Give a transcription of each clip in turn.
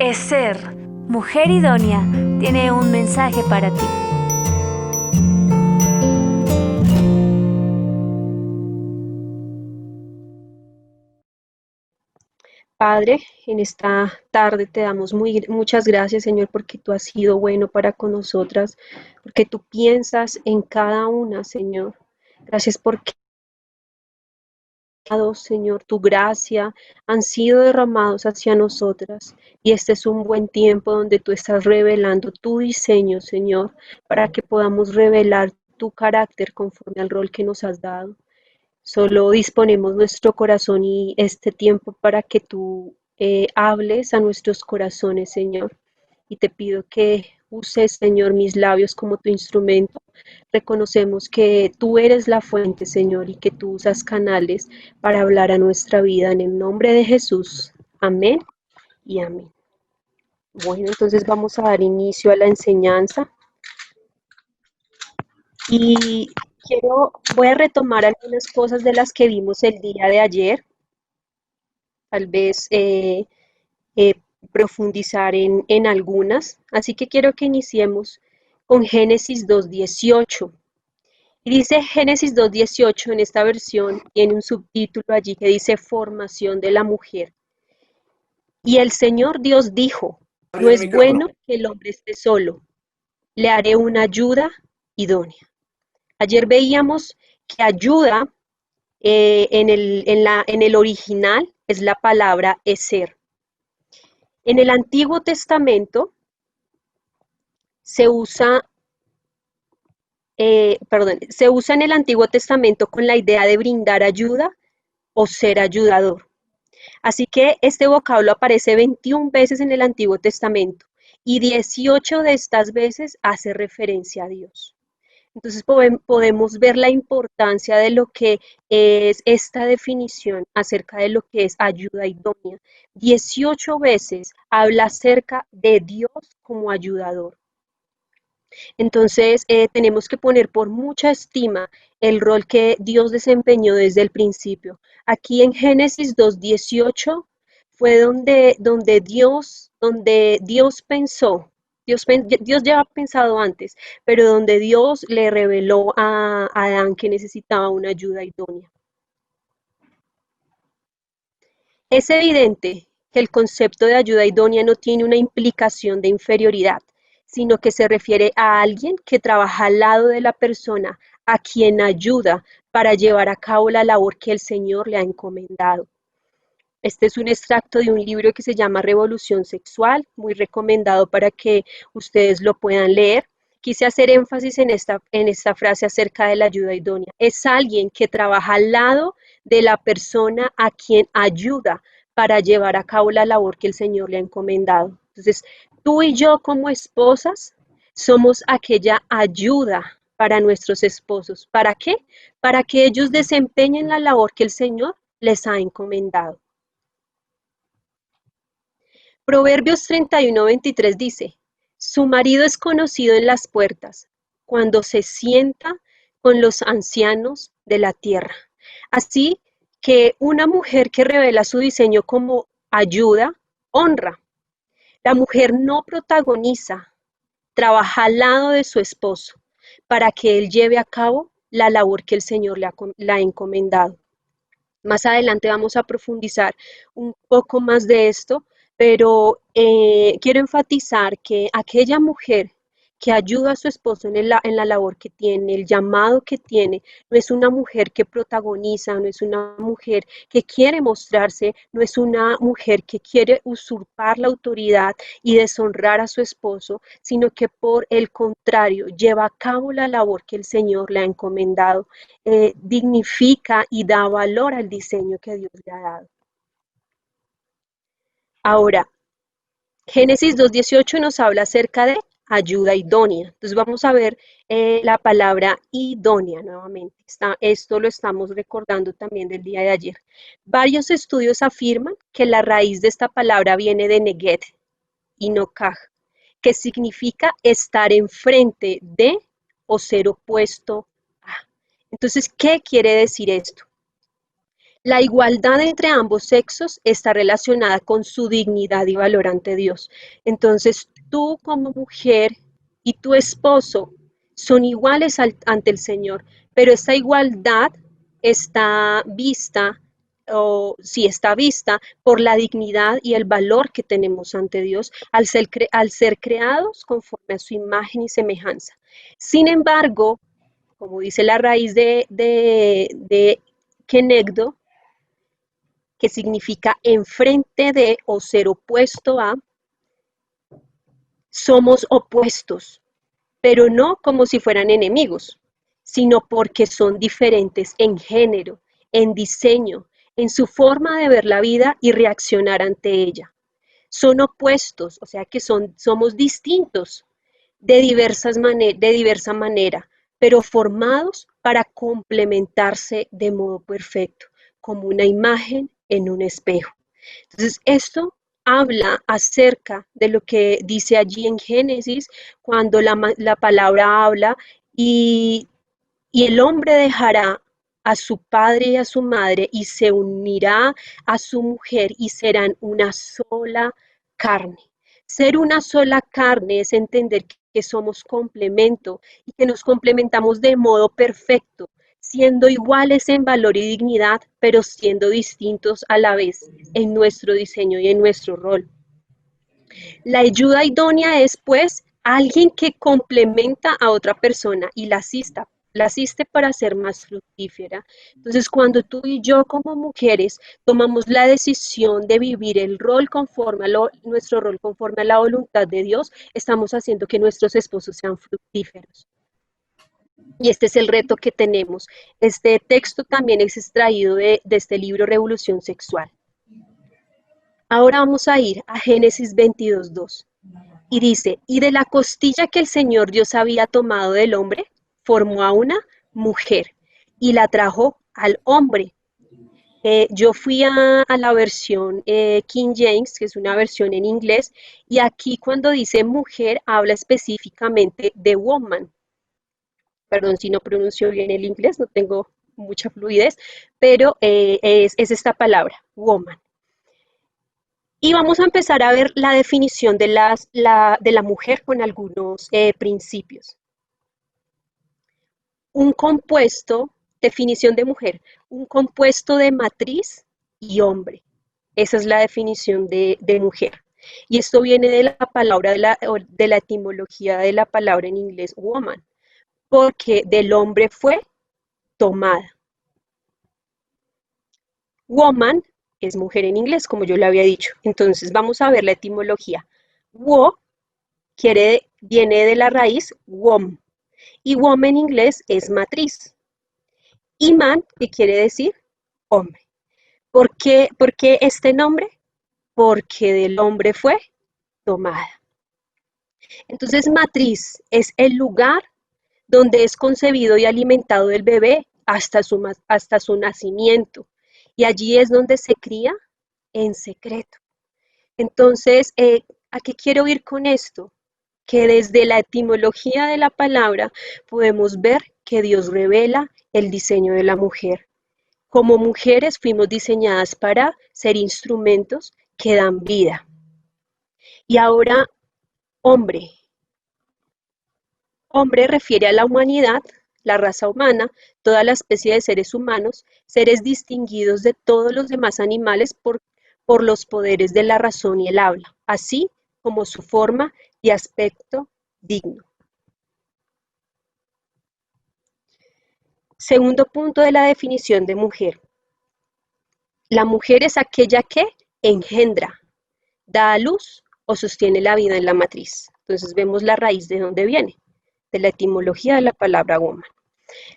Esther, mujer idónea, tiene un mensaje para ti. Padre, en esta tarde te damos muchas gracias, Señor, porque tú has sido bueno para con nosotras, porque tú piensas en cada una, Señor. Gracias porque, Señor, tu gracia han sido derramados hacia nosotras. Y este es un buen tiempo donde tú estás revelando tu diseño, Señor, para que podamos revelar tu carácter conforme al rol que nos has dado. Solo disponemos nuestro corazón y este tiempo para que tú hables a nuestros corazones, Señor. Y te pido que uses, Señor, mis labios como tu instrumento. Reconocemos que tú eres la fuente, Señor, y que tú usas canales para hablar a nuestra vida. En el nombre de Jesús. Amén y amén. Bueno, entonces vamos a dar inicio a la enseñanza. Y voy a retomar algunas cosas de las que vimos el día de ayer. Tal vez eh, profundizar en algunas. Así que quiero que iniciemos con Génesis 2:18. Y dice Génesis 2:18 en esta versión, tiene un subtítulo allí que dice Formación de la mujer. Y el Señor Dios dijo, no Abrir el es bueno micrófono. que el hombre esté solo, le haré una ayuda idónea. Ayer veíamos que ayuda en el original es la palabra eser. En el Antiguo Testamento se usa, se usa en el Antiguo Testamento con la idea de brindar ayuda o ser ayudador. Así que este vocablo aparece 21 veces en el Antiguo Testamento y 18 de estas veces hace referencia a Dios. Entonces podemos ver la importancia de lo que es esta definición acerca de lo que es ayuda idónea. 18 veces habla acerca de Dios como ayudador. Entonces, tenemos que poner por mucha estima el rol que Dios desempeñó desde el principio. Aquí en Génesis 2:18 fue donde Dios pensó, Dios ya había pensado antes, pero donde Dios le reveló a Adán que necesitaba una ayuda idónea. Es evidente que el concepto de ayuda idónea no tiene una implicación de inferioridad, sino que se refiere a alguien que trabaja al lado de la persona a quien ayuda para llevar a cabo la labor que el Señor le ha encomendado. Este es un extracto de un libro que se llama Revolución Sexual, muy recomendado para que ustedes lo puedan leer. Quise hacer énfasis en esta frase acerca de la ayuda idónea. Es alguien que trabaja al lado de la persona a quien ayuda para llevar a cabo la labor que el Señor le ha encomendado. Entonces, tú y yo como esposas somos aquella ayuda para nuestros esposos. ¿Para qué? Para que ellos desempeñen la labor que el Señor les ha encomendado. Proverbios 31:23 dice, su marido es conocido en las puertas, cuando se sienta con los ancianos de la tierra. Así que una mujer que revela su diseño como ayuda, honra. La mujer no protagoniza, trabaja al lado de su esposo para que él lleve a cabo la labor que el Señor le ha encomendado. Más adelante vamos a profundizar un poco más de esto, pero quiero enfatizar que aquella mujer que ayuda a su esposo en la labor que tiene, el llamado que tiene, no es una mujer que protagoniza, no es una mujer que quiere mostrarse, no es una mujer que quiere usurpar la autoridad y deshonrar a su esposo, sino que por el contrario lleva a cabo la labor que el Señor le ha encomendado, dignifica y da valor al diseño que Dios le ha dado. Ahora, Génesis 2:18 nos habla acerca de ayuda idónea. Entonces vamos a ver la palabra idónea nuevamente. Esto lo estamos recordando también del día de ayer. Varios estudios afirman que la raíz de esta palabra viene de neget y nokaj, que significa estar enfrente de o ser opuesto a. Entonces, ¿qué quiere decir esto? La igualdad entre ambos sexos está relacionada con su dignidad y valor ante Dios. Entonces, tú como mujer y tu esposo son iguales ante el Señor, pero esta igualdad está vista, o sí está vista por la dignidad y el valor que tenemos ante Dios al ser creados conforme a su imagen y semejanza. Sin embargo, como dice la raíz de Kenegdo, que significa enfrente de o ser opuesto a, somos opuestos, pero no como si fueran enemigos, sino porque son diferentes en género, en diseño, en su forma de ver la vida y reaccionar ante ella. Son opuestos, o sea que somos distintos de diversa manera, pero formados para complementarse de modo perfecto, como una imagen en un espejo. Entonces, esto habla acerca de lo que dice allí en Génesis, cuando la palabra habla y, y el hombre dejará a su padre y a su madre y se unirá a su mujer y serán una sola carne. Ser una sola carne es entender que somos complemento y que nos complementamos de modo perfecto, siendo iguales en valor y dignidad, pero siendo distintos a la vez en nuestro diseño y en nuestro rol. La ayuda idónea es, pues, alguien que complementa a otra persona y la asiste para ser más fructífera. Entonces, cuando tú y yo como mujeres tomamos la decisión de vivir el rol nuestro rol conforme a la voluntad de Dios, estamos haciendo que nuestros esposos sean fructíferos. Y este es el reto que tenemos. Este texto también es extraído de este libro Revolución Sexual. Ahora vamos a ir a Génesis 22:2. Y dice, y de la costilla que el Señor Dios había tomado del hombre, formó a una mujer y la trajo al hombre. Yo fui a la versión King James, que es una versión en inglés, y aquí cuando dice mujer habla específicamente de woman. Perdón si no pronuncio bien el inglés, no tengo mucha fluidez, pero es esta palabra, woman. Y vamos a empezar a ver la definición de la mujer con algunos principios. Un compuesto, definición de mujer, un compuesto de matriz y hombre. Esa es la definición de mujer. Y esto viene de la palabra, de la etimología de la palabra en inglés woman, porque del hombre fue tomada. Woman es mujer en inglés, como yo le había dicho. Entonces vamos a ver la etimología. Wo viene de la raíz wom, y wom en inglés es matriz. Y man, que quiere decir hombre. ¿Por qué este nombre? Porque del hombre fue tomada. Entonces, matriz es el lugar donde es concebido y alimentado el bebé hasta su nacimiento. Y allí es donde se cría en secreto. Entonces, ¿a qué quiero ir con esto? Que desde la etimología de la palabra podemos ver que Dios revela el diseño de la mujer. Como mujeres fuimos diseñadas para ser instrumentos que dan vida. Y ahora, hombre. Hombre refiere a la humanidad, la raza humana, toda la especie de seres humanos, seres distinguidos de todos los demás animales por los poderes de la razón y el habla, así como su forma y aspecto digno. Segundo punto de la definición de mujer. La mujer es aquella que engendra, da a luz o sostiene la vida en la matriz. Entonces vemos la raíz de dónde viene, de la etimología de la palabra woman.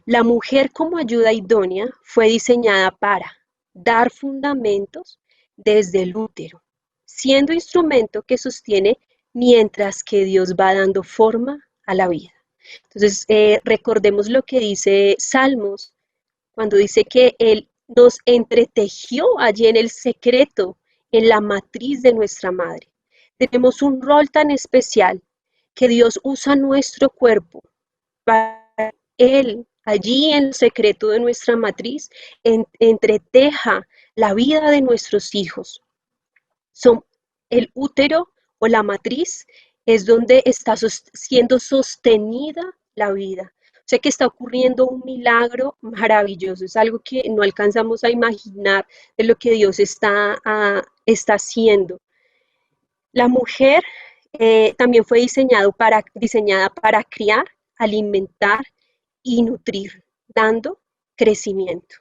La mujer como ayuda idónea fue diseñada para dar fundamentos desde el útero, siendo instrumento que sostiene mientras que Dios va dando forma a la vida. Entonces, recordemos lo que dice Salmos, cuando dice que Él nos entretejió allí en el secreto, en la matriz de nuestra madre. Tenemos un rol tan especial que Dios usa nuestro cuerpo para Él Allí en el secreto de nuestra matriz, entreteja la vida de nuestros hijos. Son el útero o la matriz es donde está siendo sostenida la vida. O sea que está ocurriendo un milagro maravilloso, es algo que no alcanzamos a imaginar de lo que Dios está haciendo. La mujer también fue diseñada para criar, alimentar y nutrir, dando crecimiento.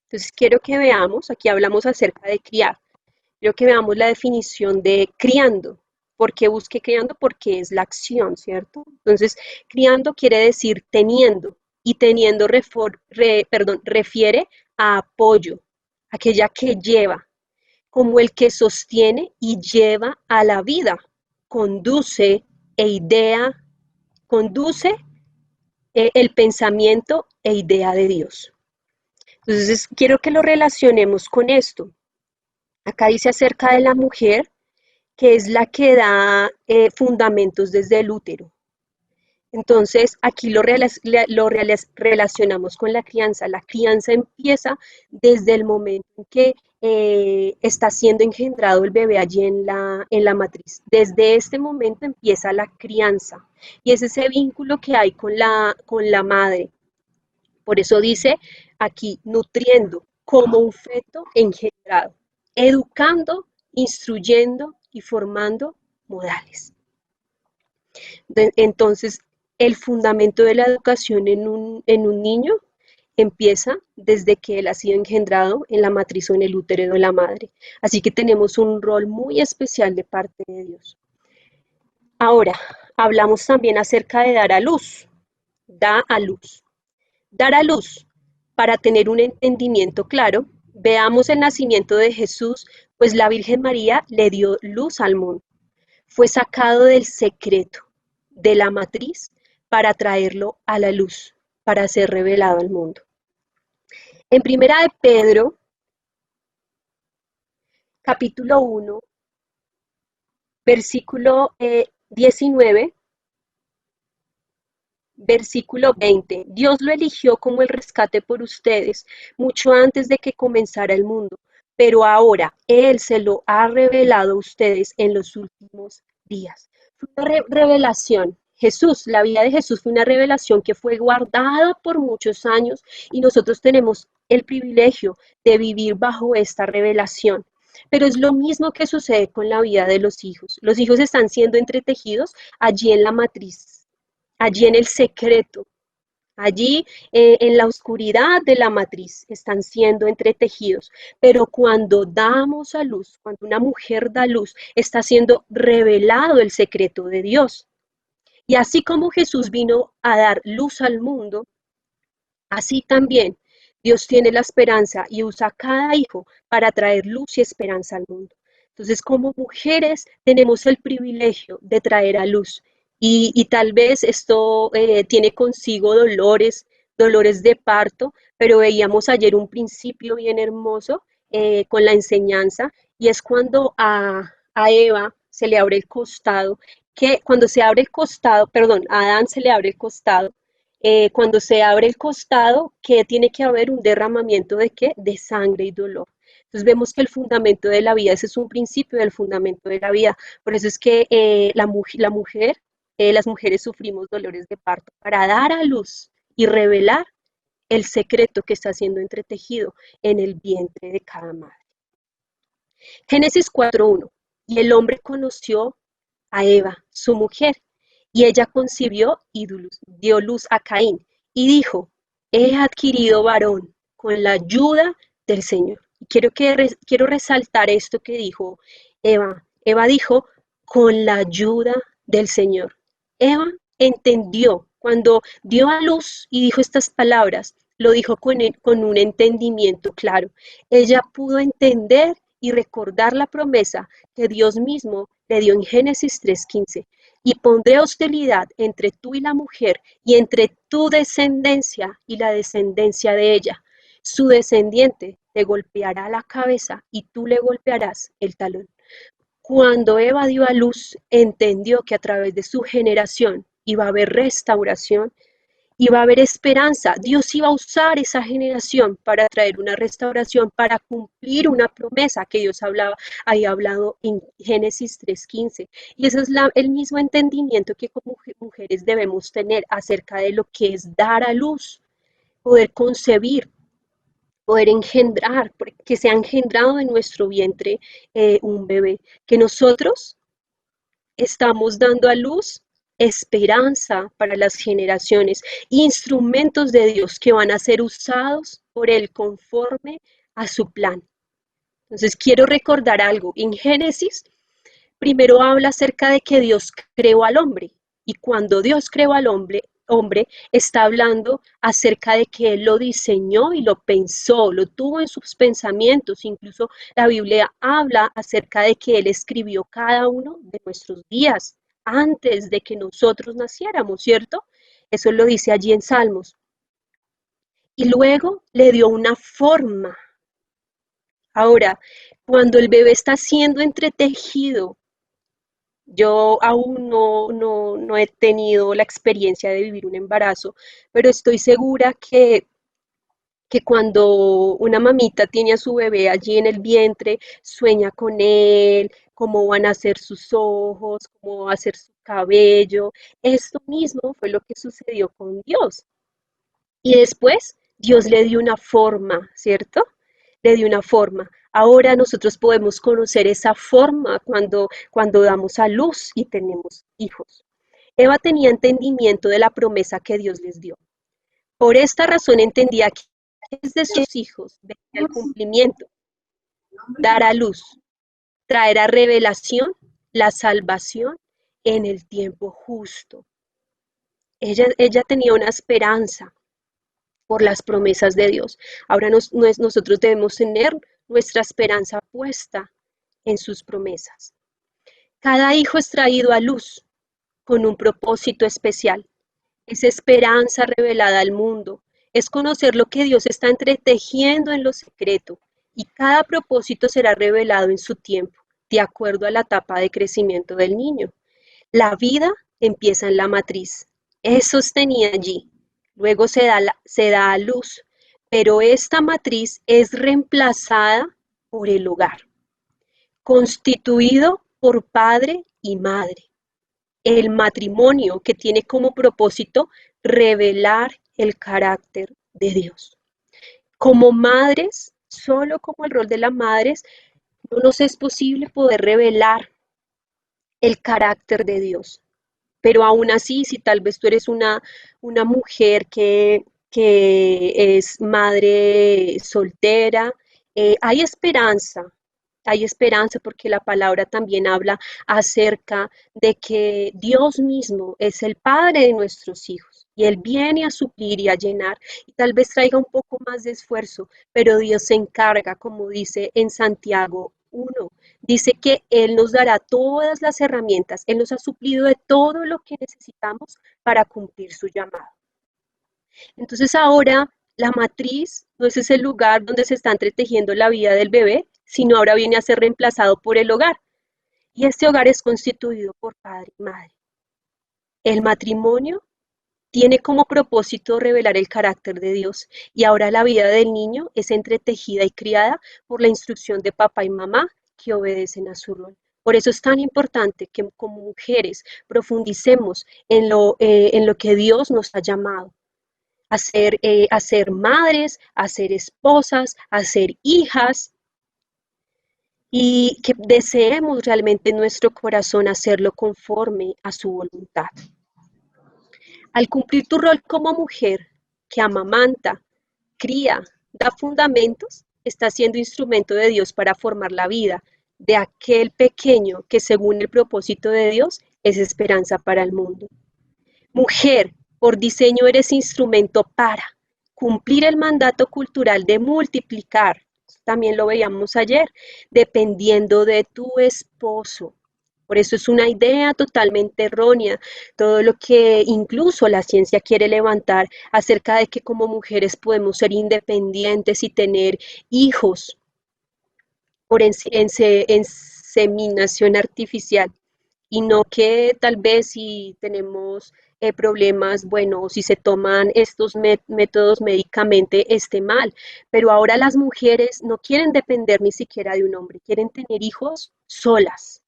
Entonces quiero que veamos, aquí hablamos acerca de criar, quiero que veamos la definición de criando. ¿Por qué busqué criando? Porque es la acción, ¿cierto? Entonces, criando quiere decir teniendo, y teniendo refiere a apoyo, aquella que lleva, como el que sostiene y lleva a la vida, conduce conduce el pensamiento e idea de Dios. Entonces, quiero que lo relacionemos con esto. Acá dice acerca de la mujer, que es la que da fundamentos desde el útero. Entonces, aquí relacionamos con la crianza. La crianza empieza desde el momento en que está siendo engendrado el bebé allí en la matriz. Desde este momento empieza la crianza y es ese vínculo que hay con la madre. Por eso dice aquí, nutriendo como un feto engendrado, educando, instruyendo y formando modales. Entonces, el fundamento de la educación en un niño empieza desde que él ha sido engendrado en la matriz o en el útero de la madre. Así que tenemos un rol muy especial de parte de Dios. Ahora, hablamos también acerca de dar a luz. Da a luz. Dar a luz. Para tener un entendimiento claro, veamos el nacimiento de Jesús, pues la Virgen María le dio luz al mundo. Fue sacado del secreto de la matriz para traerlo a la luz, para ser revelado al mundo. En primera de Pedro, capítulo 1, versículo 19, versículo 20. Dios lo eligió como el rescate por ustedes, mucho antes de que comenzara el mundo, pero ahora Él se lo ha revelado a ustedes en los últimos días. Fue una revelación. Jesús, la vida de Jesús fue una revelación que fue guardada por muchos años y nosotros tenemos el privilegio de vivir bajo esta revelación. Pero es lo mismo que sucede con la vida de los hijos. Los hijos están siendo entretejidos allí en la matriz, allí en el secreto, allí en la oscuridad de la matriz están siendo entretejidos. Pero cuando damos a luz, cuando una mujer da luz, está siendo revelado el secreto de Dios. Y así como Jesús vino a dar luz al mundo, así también Dios tiene la esperanza y usa a cada hijo para traer luz y esperanza al mundo. Entonces, como mujeres tenemos el privilegio de traer a luz y tal vez esto tiene consigo dolores de parto, pero veíamos ayer un principio bien hermoso con la enseñanza y es cuando a Eva se le abre el costado, que cuando se abre el costado, perdón, a Adán se le abre el costado, cuando se abre el costado, que tiene que haber un derramamiento de qué? De sangre y dolor. Entonces vemos que el fundamento de la vida, ese es un principio del fundamento de la vida. Por eso es que las mujeres sufrimos dolores de parto para dar a luz y revelar el secreto que está siendo entretejido en el vientre de cada madre. Génesis 4:1. Y el hombre conoció a Eva, su mujer, y ella concibió y dio luz a Caín, y dijo, he adquirido varón con la ayuda del Señor. Y quiero resaltar esto que dijo Eva. Eva dijo, con la ayuda del Señor. Eva entendió, cuando dio a luz y dijo estas palabras, lo dijo con un entendimiento claro. Ella pudo entender y recordar la promesa que Dios mismo le dio en Génesis 3:15. Y pondré hostilidad entre tú y la mujer, y entre tu descendencia y la descendencia de ella. Su descendiente te golpeará la cabeza y tú le golpearás el talón. Cuando Eva dio a luz, entendió que a través de su generación iba a haber restauración iba a haber esperanza. Dios iba a usar esa generación para traer una restauración, para cumplir una promesa que Dios había hablado en Génesis 3:15. Y ese es el mismo entendimiento que como mujeres debemos tener acerca de lo que es dar a luz, poder concebir, poder engendrar, que se ha engendrado en nuestro vientre un bebé, que nosotros estamos dando a luz esperanza para las generaciones, instrumentos de Dios que van a ser usados por Él conforme a su plan. Entonces quiero recordar algo. En Génesis, primero habla acerca de que Dios creó al hombre. Y cuando Dios creó al hombre está hablando acerca de que Él lo diseñó y lo pensó, lo tuvo en sus pensamientos. Incluso la Biblia habla acerca de que Él escribió cada uno de nuestros días antes de que nosotros naciéramos, ¿cierto? Eso lo dice allí en Salmos. Y luego le dio una forma. Ahora, cuando el bebé está siendo entretejido, yo aún no he tenido la experiencia de vivir un embarazo, pero estoy segura que cuando una mamita tiene a su bebé allí en el vientre, sueña con él, cómo van a ser sus ojos, cómo va a ser su cabello. Esto mismo fue lo que sucedió con Dios. Y después Dios le dio una forma, ¿cierto? Le dio una forma. Ahora nosotros podemos conocer esa forma cuando damos a luz y tenemos hijos. Eva tenía entendimiento de la promesa que Dios les dio. Por esta razón entendía que de sus hijos venía el cumplimiento, dar a luz, traer a revelación la salvación en el tiempo justo. Ella tenía una esperanza por las promesas de Dios. Ahora nosotros debemos tener nuestra esperanza puesta en sus promesas. Cada hijo es traído a luz con un propósito especial. Es esperanza revelada al mundo. Es conocer lo que Dios está entretejiendo en lo secreto. Y cada propósito será revelado en su tiempo, de acuerdo a la etapa de crecimiento del niño. La vida empieza en la matriz, es sostenida allí, luego se da a luz, pero esta matriz es reemplazada por el hogar, constituido por padre y madre. El matrimonio que tiene como propósito revelar el carácter de Dios. Como madres, solo como el rol de las madres, no nos es posible poder revelar el carácter de Dios. Pero aún así, si tal vez tú eres una mujer que es madre soltera, hay esperanza porque la palabra también habla acerca de que Dios mismo es el Padre de nuestros hijos y Él viene a suplir y a llenar y tal vez traiga un poco más de esfuerzo, pero Dios se encarga, como dice en Santiago 1, dice que Él nos dará todas las herramientas, Él nos ha suplido de todo lo que necesitamos para cumplir su llamado. Entonces ahora la matriz no es ese lugar donde se está entretejiendo la vida del bebé, sino ahora viene a ser reemplazado por el hogar. Y este hogar es constituido por padre y madre. El matrimonio tiene como propósito revelar el carácter de Dios y ahora la vida del niño es entretejida y criada por la instrucción de papá y mamá que obedecen a su rol. Por eso es tan importante que como mujeres profundicemos en lo que Dios nos ha llamado a ser madres, a ser esposas, a ser hijas y que deseemos realmente en nuestro corazón hacerlo conforme a su voluntad. Al cumplir tu rol como mujer que amamanta, cría, da fundamentos, está siendo instrumento de Dios para formar la vida de aquel pequeño que según el propósito de Dios es esperanza para el mundo. Mujer, por diseño eres instrumento para cumplir el mandato cultural de multiplicar, también lo veíamos ayer, dependiendo de tu esposo. Por eso es una idea totalmente errónea, todo lo que incluso la ciencia quiere levantar acerca de que como mujeres podemos ser independientes y tener hijos por inseminación artificial y no que tal vez si tenemos problemas, bueno, si se toman estos métodos médicamente esté mal, pero ahora las mujeres no quieren depender ni siquiera de un hombre, quieren tener hijos solas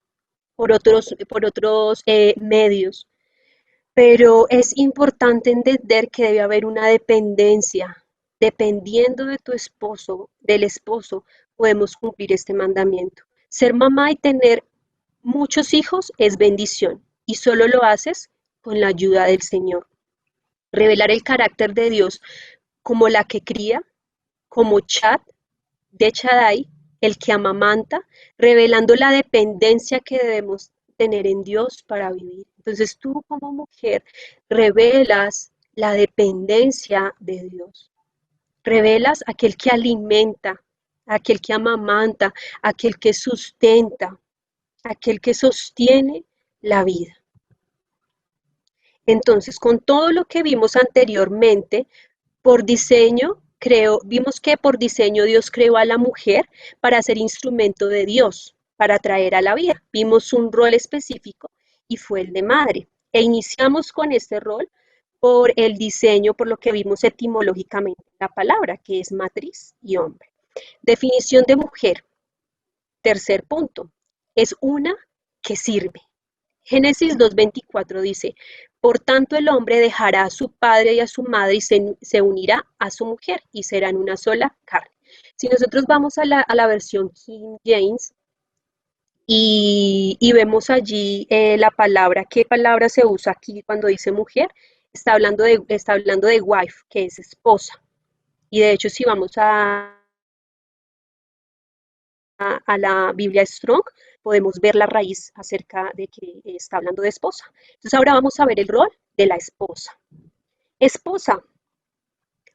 por otros medios. Pero es importante entender que debe haber una dependencia. Dependiendo de tu esposo, del esposo, podemos cumplir este mandamiento. Ser mamá y tener muchos hijos es bendición y solo lo haces con la ayuda del Señor. Revelar el carácter de Dios como la que cría, como Chad de Shaddai, el que amamanta, revelando la dependencia que debemos tener en Dios para vivir. Entonces tú como mujer revelas la dependencia de Dios, revelas aquel que alimenta, aquel que amamanta, aquel que sustenta, aquel que sostiene la vida. Entonces, con todo lo que vimos anteriormente, por diseño, vimos que por diseño Dios creó a la mujer para ser instrumento de Dios, para traer a la vida. Vimos un rol específico y fue el de madre. E iniciamos con este rol por el diseño, por lo que vimos etimológicamente la palabra, que es matriz y hombre. Definición de mujer. Tercer punto. Es una que sirve. Génesis 2:24 dice, por tanto el hombre dejará a su padre y a su madre y se unirá a su mujer y serán una sola carne. Si nosotros vamos a la versión King James y vemos allí la palabra, ¿qué palabra se usa aquí cuando dice mujer? Está hablando de wife, que es esposa. Y de hecho, si vamos a la Biblia Strong, podemos ver la raíz acerca de que está hablando de esposa. Entonces ahora vamos a ver el rol de la esposa. Esposa,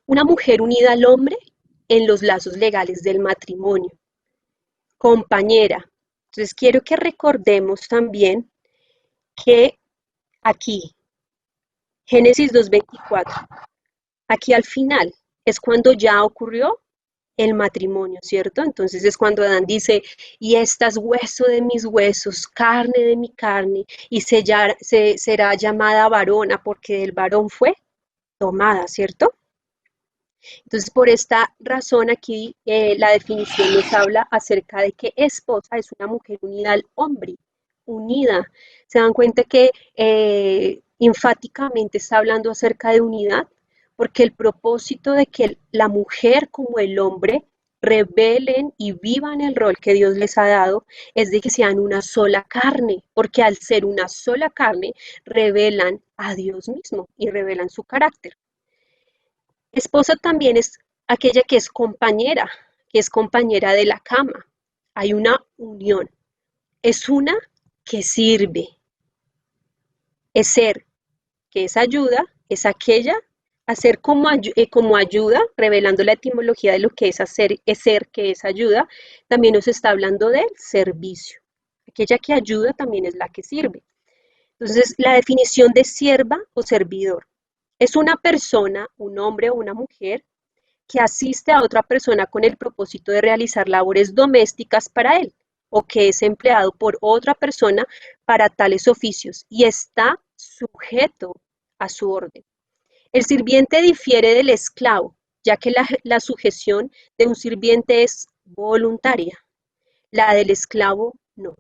una mujer unida al hombre en los lazos legales del matrimonio. Compañera. Entonces quiero que recordemos también que aquí, Génesis 2:24, aquí al final es cuando ya ocurrió el matrimonio, ¿cierto? Entonces es cuando Adán dice, y esta es hueso de mis huesos, carne de mi carne, y será llamada varona porque del varón fue tomada, ¿cierto? Entonces por esta razón aquí la definición nos habla acerca de que esposa es una mujer unida al hombre, unida. ¿Se dan cuenta que enfáticamente está hablando acerca de unidad? Porque el propósito de que la mujer como el hombre revelen y vivan el rol que Dios les ha dado es de que sean una sola carne, porque al ser una sola carne revelan a Dios mismo y revelan su carácter. Esposa también es aquella que es compañera de la cama. Hay una unión. Es una que sirve. Es ser, que es ayuda, es aquella, hacer como ayuda, revelando la etimología de lo que es hacer, es ser, que es ayuda. También nos está hablando del servicio. Aquella que ayuda también es la que sirve. Entonces, la definición de sierva o servidor es una persona, un hombre o una mujer, que asiste a otra persona con el propósito de realizar labores domésticas para él o que es empleado por otra persona para tales oficios y está sujeto a su orden. El sirviente difiere del esclavo, ya que la sujeción de un sirviente es voluntaria, la del esclavo no.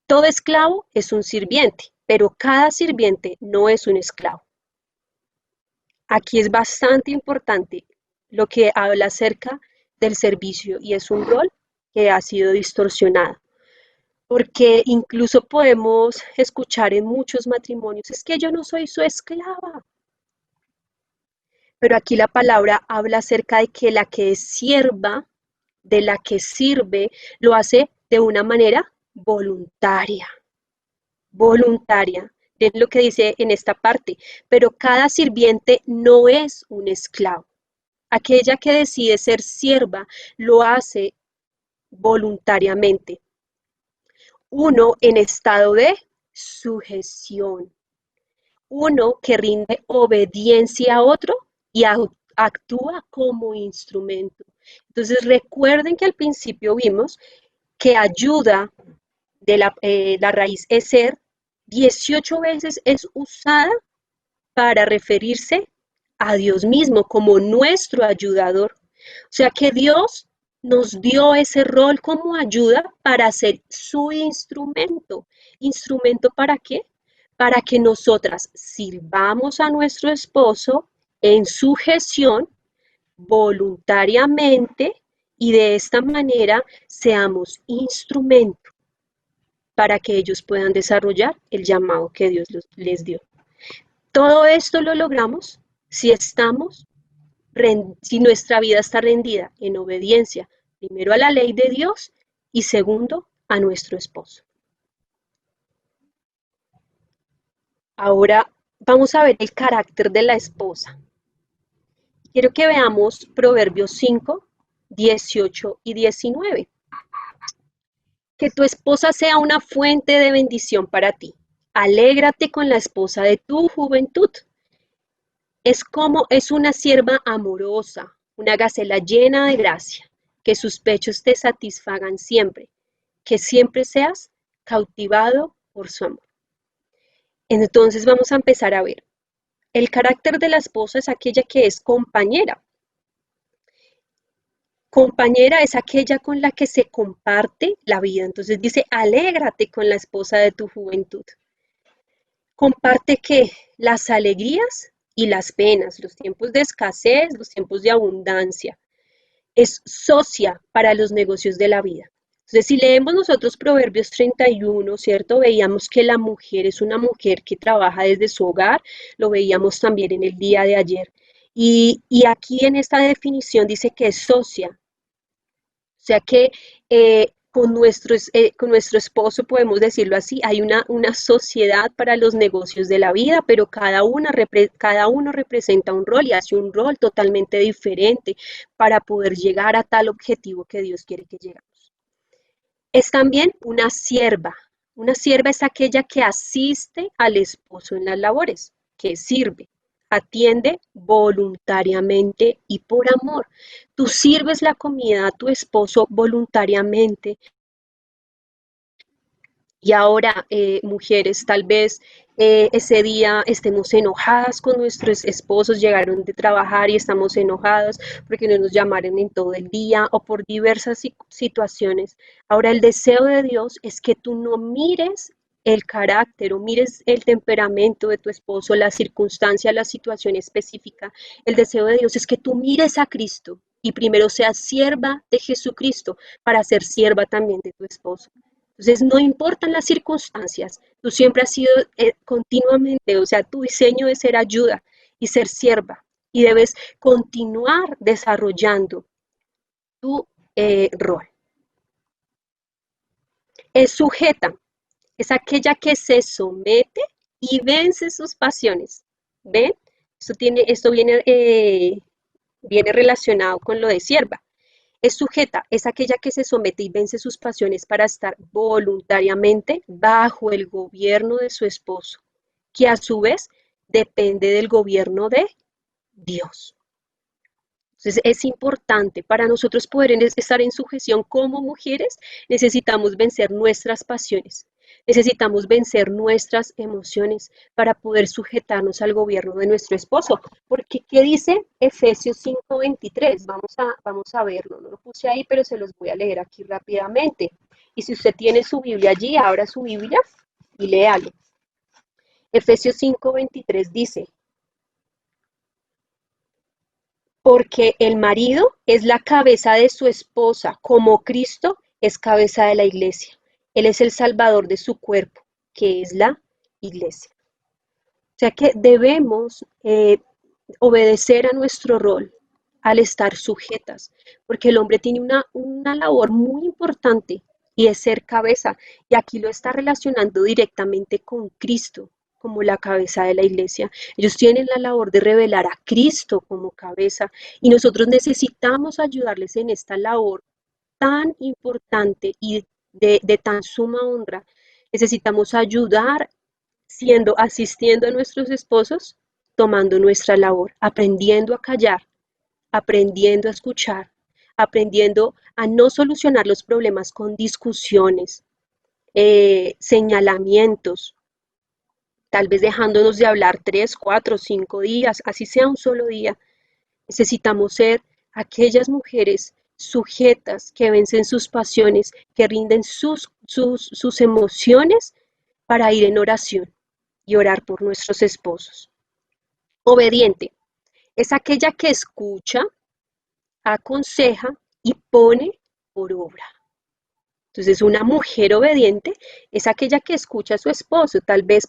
Todo esclavo es un sirviente, pero cada sirviente no es un esclavo. Aquí es bastante importante lo que habla acerca del servicio y es un rol que ha sido distorsionado. Porque incluso podemos escuchar en muchos matrimonios, es que yo no soy su esclava. Pero aquí la palabra habla acerca de que la que es sierva, de la que sirve, lo hace de una manera voluntaria. Voluntaria. Es lo que dice en esta parte. Pero cada sirviente no es un esclavo. Aquella que decide ser sierva lo hace voluntariamente. Uno en estado de sujeción. Uno que rinde obediencia a otro y actúa como instrumento. Entonces recuerden que al principio vimos que ayuda de la raíz es ser 18 veces es usada para referirse a Dios mismo como nuestro ayudador. O sea que Dios nos dio ese rol como ayuda para ser su instrumento. ¿Instrumento para qué? Para que nosotras sirvamos a nuestro esposo en sujeción voluntariamente y de esta manera seamos instrumento para que ellos puedan desarrollar el llamado que Dios les dio. Todo esto lo logramos si si nuestra vida está rendida en obediencia, primero a la ley de Dios y segundo a nuestro esposo. Ahora vamos a ver el carácter de la esposa. Quiero que veamos Proverbios 5, 18 y 19. Que tu esposa sea una fuente de bendición para ti. Alégrate con la esposa de tu juventud. Es una sierva amorosa, una gacela llena de gracia, que sus pechos te satisfagan siempre, que siempre seas cautivado por su amor. Entonces vamos a empezar a ver. El carácter de la esposa es aquella que es compañera. Compañera es aquella con la que se comparte la vida. Entonces dice, alégrate con la esposa de tu juventud. Comparte ¿qué? Las alegrías y las penas, los tiempos de escasez, los tiempos de abundancia. Es socia para los negocios de la vida. Entonces, si leemos nosotros Proverbios 31, ¿cierto? Veíamos que la mujer es una mujer que trabaja desde su hogar, lo veíamos también en el día de ayer. Y aquí en esta definición dice que es socia, o sea que con nuestro esposo, podemos decirlo así, hay una sociedad para los negocios de la vida, pero cada uno representa un rol y hace un rol totalmente diferente para poder llegar a tal objetivo que Dios quiere que lleguemos. Es también una sierva. Una sierva es aquella que asiste al esposo en las labores, que sirve, atiende voluntariamente y por amor. Tú sirves la comida a tu esposo voluntariamente. Y ahora, mujeres, tal vez ese día estemos enojadas con nuestros esposos, llegaron de trabajar y estamos enojadas porque no nos llamaron en todo el día o por diversas situaciones. Ahora, el deseo de Dios es que tú no mires el carácter o mires el temperamento de tu esposo, la circunstancia, la situación específica. El deseo de Dios es que tú mires a Cristo y primero seas sierva de Jesucristo para ser sierva también de tu esposo. Entonces, no importan las circunstancias, tú siempre has sido continuamente, o sea, tu diseño es ser ayuda y ser sierva y debes continuar desarrollando tu rol. Es sujeta, es aquella que se somete y vence sus pasiones. ¿Ven? Esto viene relacionado con lo de sierva. Es sujeta, es aquella que se somete y vence sus pasiones para estar voluntariamente bajo el gobierno de su esposo, que a su vez depende del gobierno de Dios. Entonces es importante para nosotros poder estar en sujeción como mujeres, necesitamos vencer nuestras pasiones, necesitamos vencer nuestras emociones para poder sujetarnos al gobierno de nuestro esposo. Porque, ¿qué dice Efesios 5:23? Vamos a verlo, no lo puse ahí, pero se los voy a leer aquí rápidamente. Y si usted tiene su Biblia allí, abra su Biblia y léalo. Efesios 5:23 dice, porque el marido es la cabeza de su esposa, como Cristo es cabeza de la iglesia. Él es el salvador de su cuerpo, que es la iglesia. O sea que debemos obedecer a nuestro rol al estar sujetas, porque el hombre tiene una labor muy importante y es ser cabeza. Y aquí lo está relacionando directamente con Cristo como la cabeza de la iglesia. Ellos tienen la labor de revelar a Cristo como cabeza y nosotros necesitamos ayudarles en esta labor tan importante y de tan suma honra. Necesitamos ayudar asistiendo a nuestros esposos, tomando nuestra labor, aprendiendo a callar, aprendiendo a escuchar, aprendiendo a no solucionar los problemas con discusiones, señalamientos, tal vez dejándonos de hablar 3, 4, 5 días, así sea un solo día. Necesitamos ser aquellas mujeres sujetas que vencen sus pasiones, que rinden sus emociones para ir en oración y orar por nuestros esposos. Obediente es aquella que escucha, aconseja y pone por obra. Entonces, una mujer obediente es aquella que escucha a su esposo. Tal vez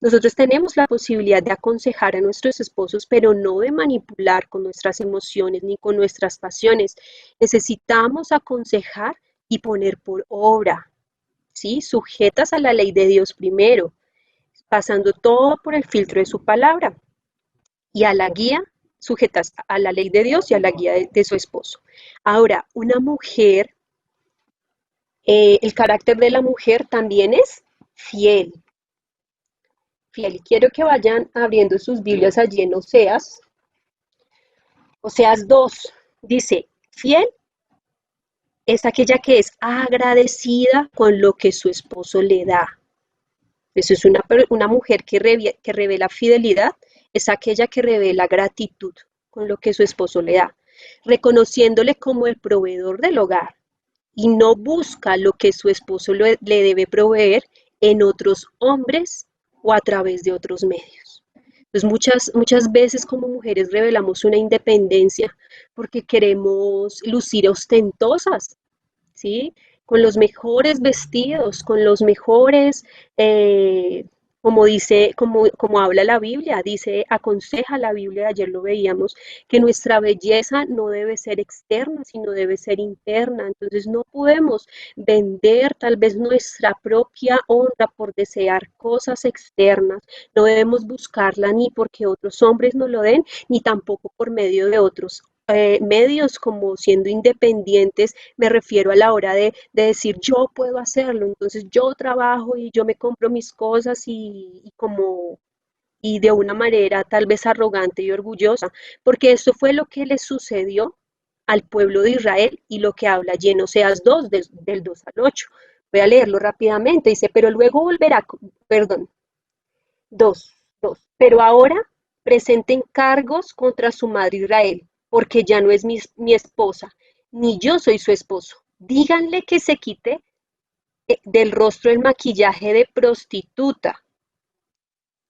nosotros tenemos la posibilidad de aconsejar a nuestros esposos, pero no de manipular con nuestras emociones ni con nuestras pasiones. Necesitamos aconsejar y poner por obra, ¿sí? Sujetas a la ley de Dios primero, pasando todo por el filtro de su palabra y a la guía, sujetas a la ley de Dios y a la guía de su esposo. Ahora, una mujer el carácter de la mujer también es fiel. Fiel. Quiero que vayan abriendo sus Biblias allí en Oseas. Oseas 2 dice, fiel es aquella que es agradecida con lo que su esposo le da. Eso es una mujer que revela fidelidad, es aquella que revela gratitud con lo que su esposo le da, reconociéndole como el proveedor del hogar, y no busca lo que su esposo le debe proveer en otros hombres o a través de otros medios. Entonces muchas veces como mujeres revelamos una independencia porque queremos lucir ostentosas, ¿sí? Con los mejores vestidos, con los mejores, como habla la Biblia, aconseja la Biblia, ayer lo veíamos, que nuestra belleza no debe ser externa, sino debe ser interna. Entonces no podemos vender tal vez nuestra propia honra por desear cosas externas. No debemos buscarla ni porque otros hombres nos lo den, ni tampoco por medio de otros medios como siendo independientes, me refiero a la hora de decir yo puedo hacerlo, entonces yo trabajo y yo me compro mis cosas y de una manera tal vez arrogante y orgullosa, porque esto fue lo que le sucedió al pueblo de Israel y lo que habla allí en Oseas 2, del 2 al 8. Voy a leerlo rápidamente, dice, pero luego volverá, perdón, 2, 2. Pero ahora presenten cargos contra su madre Israel, porque ya no es mi esposa, ni yo soy su esposo. Díganle que se quite del rostro el maquillaje de prostituta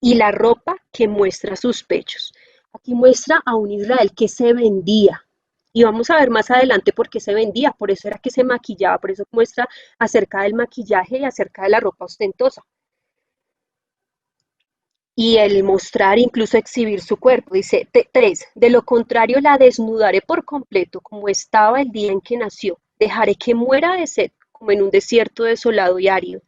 y la ropa que muestra sus pechos. Aquí muestra a un Israel que se vendía. Y vamos a ver más adelante por qué se vendía, por eso era que se maquillaba, por eso muestra acerca del maquillaje y acerca de la ropa ostentosa. Y el mostrar, incluso exhibir su cuerpo. Dice 3, de lo contrario la desnudaré por completo como estaba el día en que nació. Dejaré que muera de sed como en un desierto desolado y árido.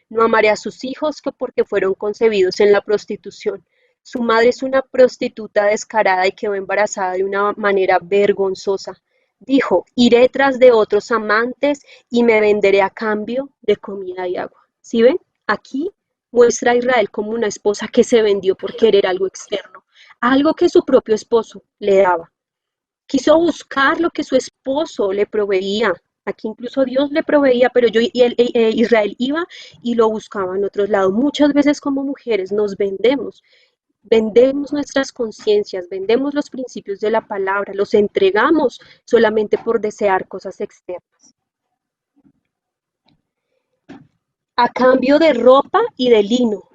No amaré a sus hijos porque fueron concebidos en la prostitución. Su madre es una prostituta descarada y quedó embarazada de una manera vergonzosa. Dijo, iré tras de otros amantes y me venderé a cambio de comida y agua. ¿Sí ven? Aquí muestra a Israel como una esposa que se vendió por querer algo externo, algo que su propio esposo le daba. Quiso buscar lo que su esposo le proveía. Aquí incluso Dios le proveía, pero Israel iba y lo buscaba en otros lados. Muchas veces como mujeres nos vendemos nuestras conciencias, vendemos los principios de la palabra, los entregamos solamente por desear cosas externas. A cambio de ropa y de lino,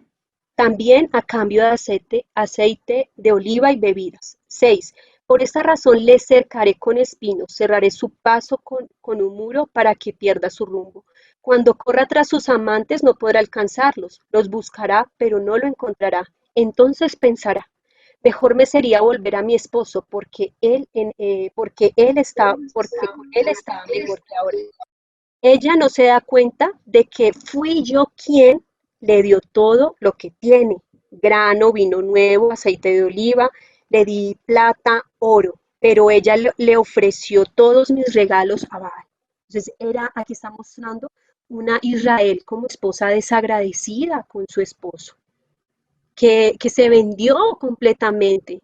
también a cambio de aceite de oliva y bebidas. 6. Por esta razón le cercaré con espinos, cerraré su paso con un muro para que pierda su rumbo. Cuando corra tras sus amantes no podrá alcanzarlos, los buscará, pero no lo encontrará. Entonces pensará, mejor me sería volver a mi esposo, porque con él estaba mejor que ahora. Ella no se da cuenta de que fui yo quien le dio todo lo que tiene, grano, vino nuevo, aceite de oliva, le di plata, oro, pero ella le ofreció todos mis regalos a Baal. Entonces aquí está mostrando una Israel como esposa desagradecida con su esposo, que se vendió completamente,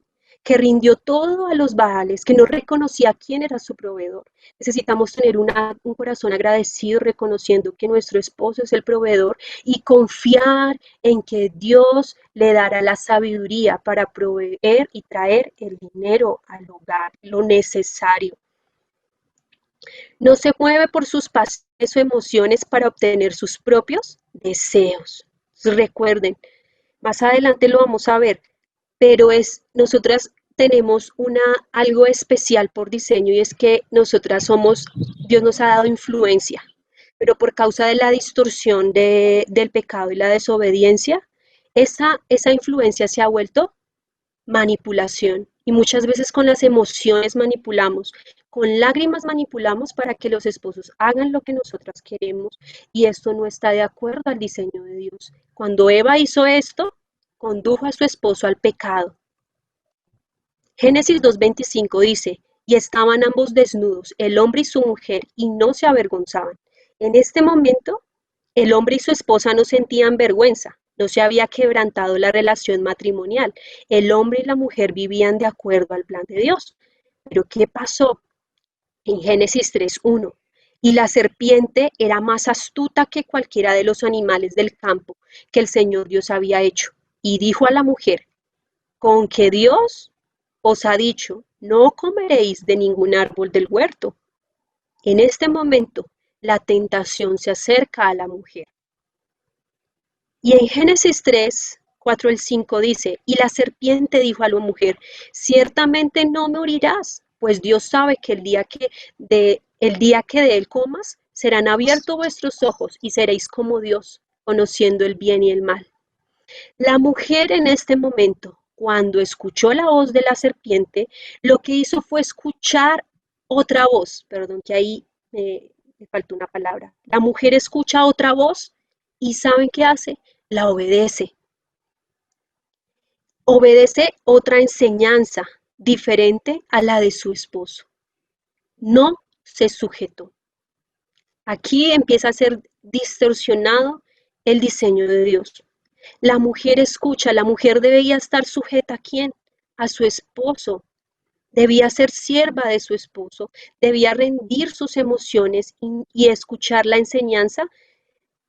que rindió todo a los Baales, que no reconocía quién era su proveedor. Necesitamos tener un corazón agradecido, reconociendo que nuestro esposo es el proveedor y confiar en que Dios le dará la sabiduría para proveer y traer el dinero al hogar, lo necesario. No se mueve por sus pasiones o emociones para obtener sus propios deseos. Recuerden, más adelante lo vamos a ver, pero nosotras tenemos algo especial por diseño y es que Dios nos ha dado influencia, pero por causa de la distorsión del pecado y la desobediencia, esa influencia se ha vuelto manipulación. Y muchas veces con las emociones manipulamos, con lágrimas manipulamos para que los esposos hagan lo que nosotras queremos y esto no está de acuerdo al diseño de Dios. Cuando Eva hizo esto, condujo a su esposo al pecado. Génesis 2:25 dice, y estaban ambos desnudos, el hombre y su mujer, y no se avergonzaban. En este momento, el hombre y su esposa no sentían vergüenza, no se había quebrantado la relación matrimonial. El hombre y la mujer vivían de acuerdo al plan de Dios. Pero ¿qué pasó? En Génesis 3:1. Y la serpiente era más astuta que cualquiera de los animales del campo que el Señor Dios había hecho. Y dijo a la mujer, con que Dios os ha dicho, no comeréis de ningún árbol del huerto. En este momento, la tentación se acerca a la mujer. Y en Génesis 3:4 al 5 dice, y la serpiente dijo a la mujer, ciertamente no morirás, pues Dios sabe que el día que de él comas, serán abiertos vuestros ojos y seréis como Dios, conociendo el bien y el mal. La mujer en este momento, cuando escuchó la voz de la serpiente, lo que hizo fue escuchar otra voz, perdón que ahí me faltó una palabra. La mujer escucha otra voz y ¿saben qué hace? La obedece. Obedece otra enseñanza diferente a la de su esposo. No se sujetó. Aquí empieza a ser distorsionado el diseño de Dios. La mujer escucha, la mujer debía estar sujeta ¿a quién? A su esposo. Debía ser sierva de su esposo, debía rendir sus emociones y escuchar la enseñanza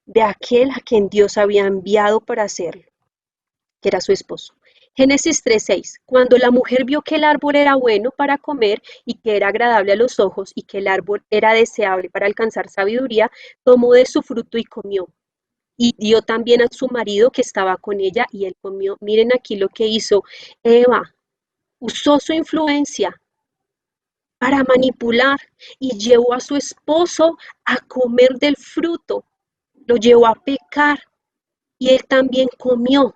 de aquel a quien Dios había enviado para hacerlo, que era su esposo. Génesis 3:6. Cuando la mujer vio que el árbol era bueno para comer y que era agradable a los ojos y que el árbol era deseable para alcanzar sabiduría, tomó de su fruto y comió. Y dio también a su marido que estaba con ella y él comió. Miren aquí lo que hizo Eva. Usó su influencia para manipular y llevó a su esposo a comer del fruto. Lo llevó a pecar y él también comió.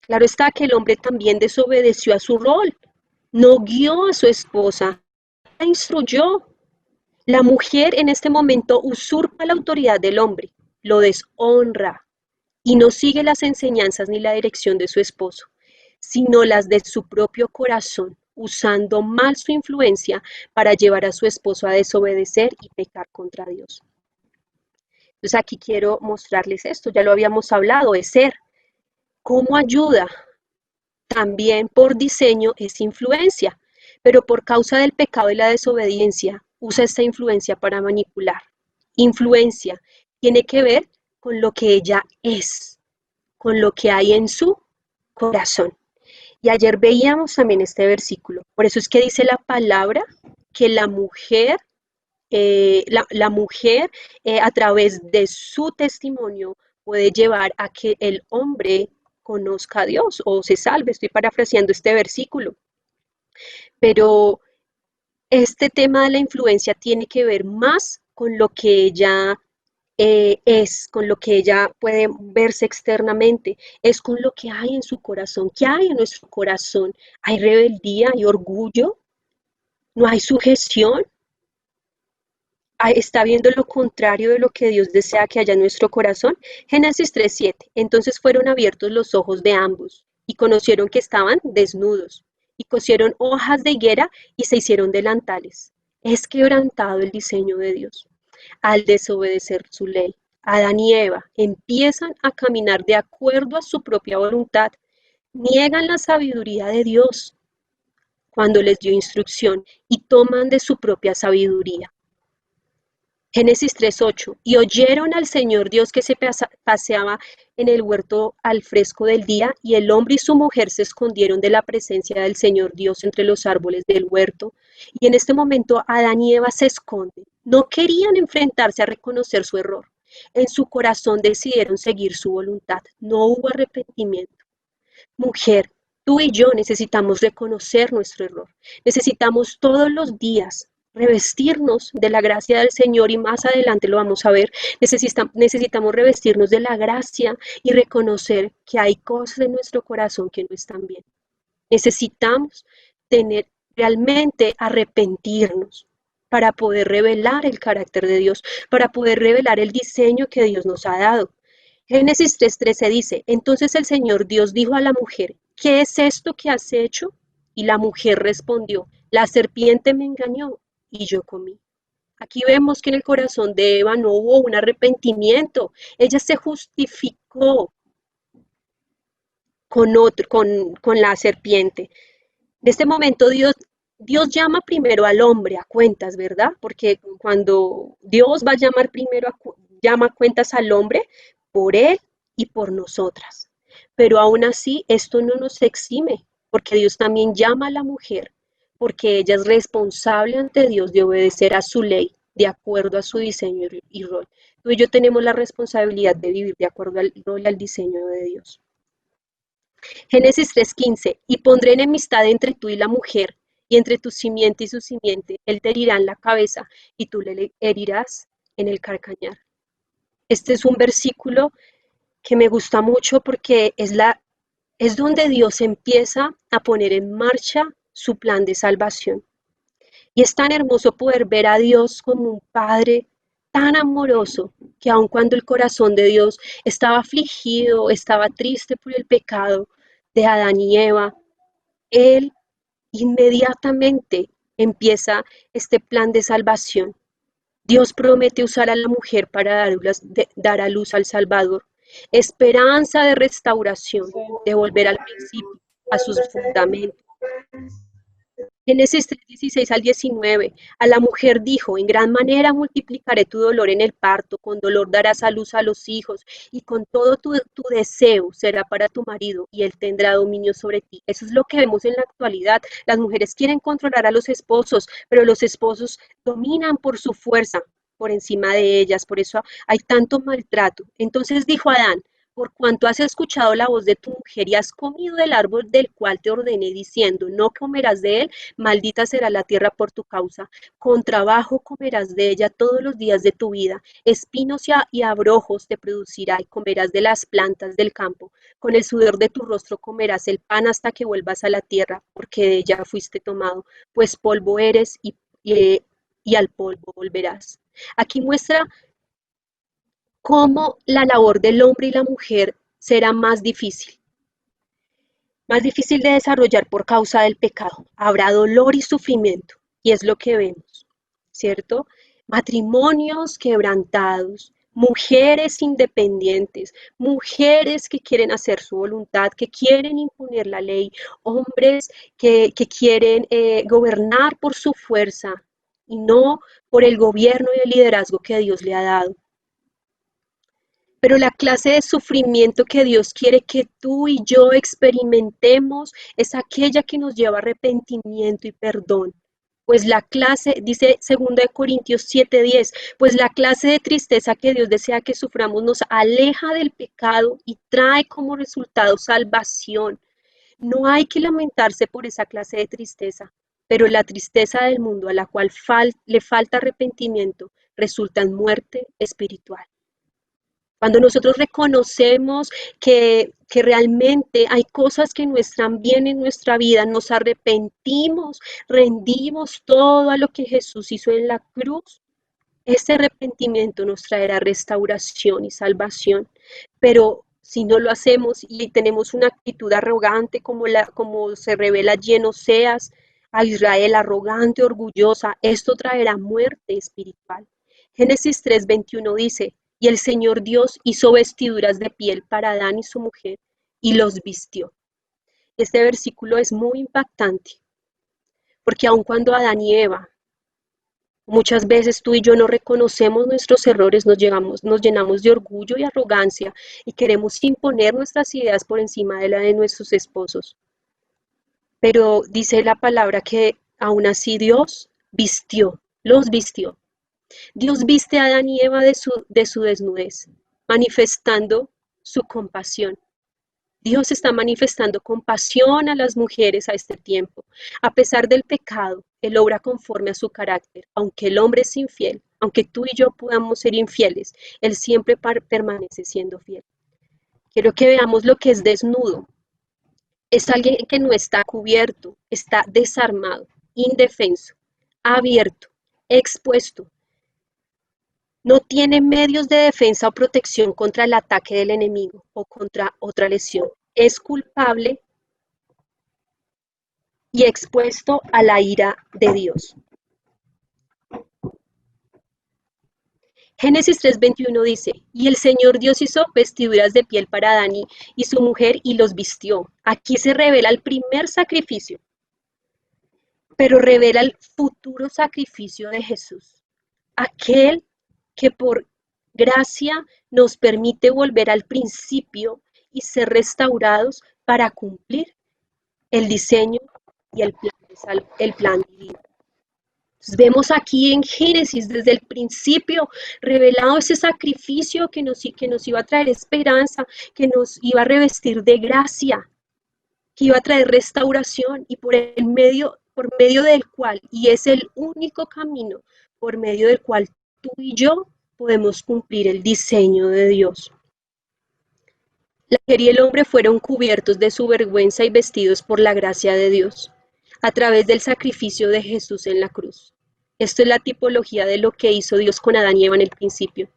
Claro está que el hombre también desobedeció a su rol. No guió a su esposa, la instruyó. La mujer en este momento usurpa la autoridad del hombre, lo deshonra y no sigue las enseñanzas ni la dirección de su esposo, sino las de su propio corazón, usando mal su influencia para llevar a su esposo a desobedecer y pecar contra Dios. Entonces aquí quiero mostrarles esto, ya lo habíamos hablado, es ser. ¿Cómo ayuda? También por diseño es influencia, pero por causa del pecado y la desobediencia usa esta influencia para manipular. Influencia tiene que ver con lo que ella es, con lo que hay en su corazón. Y ayer veíamos también este versículo. Por eso es que dice la palabra que la mujer, a través de su testimonio puede llevar a que el hombre conozca a Dios o se salve. Estoy parafraseando este versículo. Pero este tema de la influencia tiene que ver más con lo que ella con lo que ella puede verse externamente, es con lo que hay en su corazón. ¿Qué hay en nuestro corazón? ¿Hay rebeldía, hay orgullo? ¿No hay sujeción? ¿Está viendo lo contrario de lo que Dios desea que haya en nuestro corazón? Génesis 3:7. Entonces fueron abiertos los ojos de ambos y conocieron que estaban desnudos y cosieron hojas de higuera y se hicieron delantales. Es quebrantado el diseño de Dios al desobedecer su ley. Adán y Eva empiezan a caminar de acuerdo a su propia voluntad, niegan la sabiduría de Dios cuando les dio instrucción y toman de su propia sabiduría. Génesis 3:8. Y oyeron al Señor Dios que se paseaba en el huerto al fresco del día, y el hombre y su mujer se escondieron de la presencia del Señor Dios entre los árboles del huerto. Y en este momento Adán y Eva se esconden. No querían enfrentarse a reconocer su error. En su corazón decidieron seguir su voluntad. No hubo arrepentimiento. Mujer, tú y yo necesitamos reconocer nuestro error. Necesitamos todos los días revestirnos de la gracia del Señor, y más adelante lo vamos a ver. Necesitamos revestirnos de la gracia y reconocer que hay cosas en nuestro corazón que no están bien. Necesitamos tener realmente arrepentirnos para poder revelar el carácter de Dios, para poder revelar el diseño que Dios nos ha dado. Génesis 3:13 dice: entonces el Señor Dios dijo a la mujer: ¿qué es esto que has hecho? Y la mujer respondió: la serpiente me engañó y yo comí. Aquí vemos que en el corazón de Eva no hubo un arrepentimiento. Ella se justificó con la serpiente. En este momento Dios llama primero al hombre a cuentas, ¿verdad? Porque cuando Dios va a llamar primero, llama a cuentas al hombre por él y por nosotras. Pero aún así, esto no nos exime, porque Dios también llama a la mujer, porque ella es responsable ante Dios de obedecer a su ley, de acuerdo a su diseño y rol. Tú y yo tenemos la responsabilidad de vivir de acuerdo al rol y al diseño de Dios. Génesis 3:15, y pondré enemistad entre tú y la mujer, y entre tu simiente y su simiente. Él te herirá en la cabeza, y tú le herirás en el calcañar. Este es un versículo que me gusta mucho porque es donde Dios empieza a poner en marcha su plan de salvación. Y es tan hermoso poder ver a Dios como un Padre tan amoroso, que aun cuando el corazón de Dios estaba afligido, estaba triste por el pecado de Adán y Eva, Él inmediatamente empieza este plan de salvación. Dios promete usar a la mujer para dar a luz al Salvador. Esperanza de restauración, de volver al principio, a sus fundamentos. Génesis 3:16 al 19. A la mujer dijo: en gran manera multiplicaré tu dolor en el parto, con dolor darás a luz a los hijos, y con todo tu deseo será para tu marido, y él tendrá dominio sobre ti. Eso es lo que vemos en la actualidad. Las mujeres quieren controlar a los esposos, pero los esposos dominan por su fuerza por encima de ellas, por eso hay tanto maltrato. Entonces dijo Adán: por cuanto has escuchado la voz de tu mujer y has comido del árbol del cual te ordené, diciendo: no comerás de él, maldita será la tierra por tu causa. Con trabajo comerás de ella todos los días de tu vida. Espinos y abrojos te producirá, y comerás de las plantas del campo. Con el sudor de tu rostro comerás el pan hasta que vuelvas a la tierra, porque de ella fuiste tomado, pues polvo eres y al polvo volverás. Aquí muestra cómo la labor del hombre y la mujer será más difícil de desarrollar por causa del pecado. Habrá dolor y sufrimiento, y es lo que vemos, ¿cierto? Matrimonios quebrantados, mujeres independientes, mujeres que quieren hacer su voluntad, que quieren imponer la ley, hombres que quieren gobernar por su fuerza y no por el gobierno y el liderazgo que Dios le ha dado. Pero la clase de sufrimiento que Dios quiere que tú y yo experimentemos es aquella que nos lleva a arrepentimiento y perdón. Pues la clase, dice 2 Corintios 7:10, pues la clase de tristeza que Dios desea que suframos nos aleja del pecado y trae como resultado salvación. No hay que lamentarse por esa clase de tristeza, pero la tristeza del mundo a la cual le falta arrepentimiento resulta en muerte espiritual. Cuando nosotros reconocemos que realmente hay cosas que no están bien en nuestra vida, nos arrepentimos, rendimos todo a lo que Jesús hizo en la cruz, ese arrepentimiento nos traerá restauración y salvación. Pero si no lo hacemos y tenemos una actitud arrogante como se revela allí en Oseas, a Israel arrogante, orgullosa, esto traerá muerte espiritual. Génesis 3:21 dice: y el Señor Dios hizo vestiduras de piel para Adán y su mujer y los vistió. Este versículo es muy impactante Porque aun cuando Adán y Eva, muchas veces tú y yo no reconocemos nuestros errores, nos llenamos de orgullo y arrogancia y queremos imponer nuestras ideas por encima de la de nuestros esposos. Pero dice la palabra que aún así Dios los vistió. Dios viste a Adán y Eva de su desnudez, manifestando su compasión. Dios está manifestando compasión a las mujeres a este tiempo. A pesar del pecado, Él obra conforme a su carácter. Aunque el hombre es infiel, aunque tú y yo podamos ser infieles, Él siempre permanece siendo fiel. Quiero que veamos lo que es desnudo. Es alguien que no está cubierto, está desarmado, indefenso, abierto, expuesto. No tiene medios de defensa o protección contra el ataque del enemigo o contra otra lesión. Es culpable y expuesto a la ira de Dios. Génesis 3:21 dice, y el Señor Dios hizo vestiduras de piel para Adán y su mujer y los vistió. Aquí se revela el primer sacrificio, pero revela el futuro sacrificio de Jesús. Aquel que por gracia nos permite volver al principio y ser restaurados para cumplir el diseño y el plan divino. Entonces, vemos aquí en Génesis desde el principio revelado ese sacrificio que nos iba a traer esperanza, que nos iba a revestir de gracia, que iba a traer restauración y por medio del cual, y es el único camino por medio del cual tú y yo podemos cumplir el diseño de Dios. La mujer y el hombre fueron cubiertos de su vergüenza y vestidos por la gracia de Dios, a través del sacrificio de Jesús en la cruz. Esto es la tipología de lo que hizo Dios con Adán y Eva en el principio.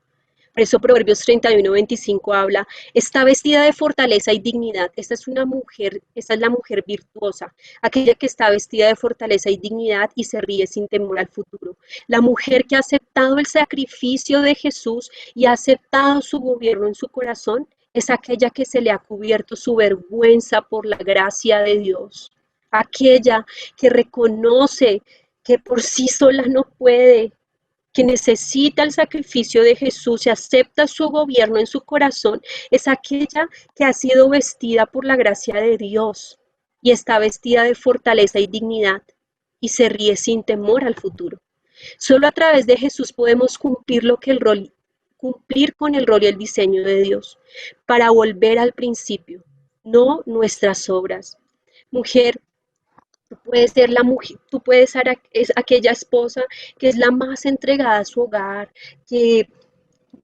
Por eso Proverbios 31:25 habla, está vestida de fortaleza y dignidad. Esta es la mujer virtuosa, aquella que está vestida de fortaleza y dignidad y se ríe sin temor al futuro. La mujer que ha aceptado el sacrificio de Jesús y ha aceptado su gobierno en su corazón, es aquella que se le ha cubierto su vergüenza por la gracia de Dios. Aquella que reconoce que por sí sola no puede, que necesita el sacrificio de Jesús y acepta su gobierno en su corazón, es aquella que ha sido vestida por la gracia de Dios y está vestida de fortaleza y dignidad y se ríe sin temor al futuro. Solo a través de Jesús podemos cumplir con el rol y el diseño de Dios para volver al principio, no nuestras obras. Mujer, tú puedes ser la mujer, tú puedes ser aquella esposa que es la más entregada a su hogar, que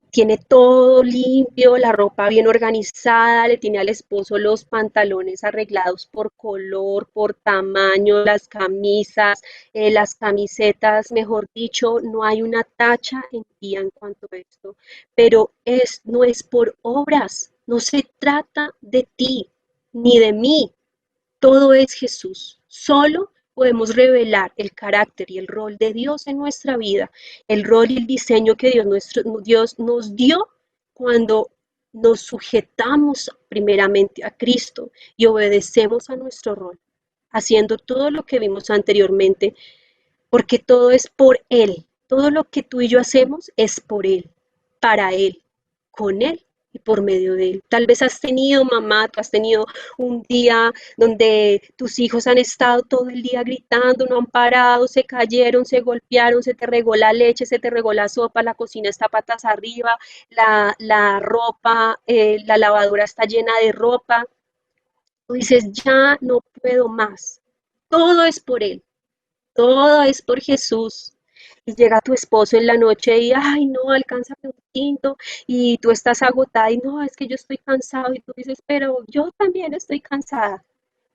tiene todo limpio, la ropa bien organizada, le tiene al esposo los pantalones arreglados por color, por tamaño, las camisas, las camisetas, mejor dicho, no hay una tacha en ti en cuanto a esto, pero no es por obras, no se trata de ti ni de mí, todo es Jesús. Solo podemos revelar el carácter y el rol de Dios en nuestra vida, el rol y el diseño que Dios nos dio cuando nos sujetamos primeramente a Cristo y obedecemos a nuestro rol, haciendo todo lo que vimos anteriormente, porque todo es por Él. Todo lo que tú y yo hacemos es por Él, para Él, con Él y por medio de Él. Tal vez has tenido, mamá, tú has tenido un día donde tus hijos han estado todo el día gritando, no han parado, se cayeron, se golpearon, se te regó la leche, se te regó la sopa, la cocina está patas arriba, la ropa, la lavadora está llena de ropa. Tú dices, ya no puedo más. Todo es por Él. Todo es por Jesús. Y llega tu esposo en la noche y, ay, no, alcánzame un tinto. Y tú estás agotada y, no, es que yo estoy cansado. Y tú dices, pero yo también estoy cansada.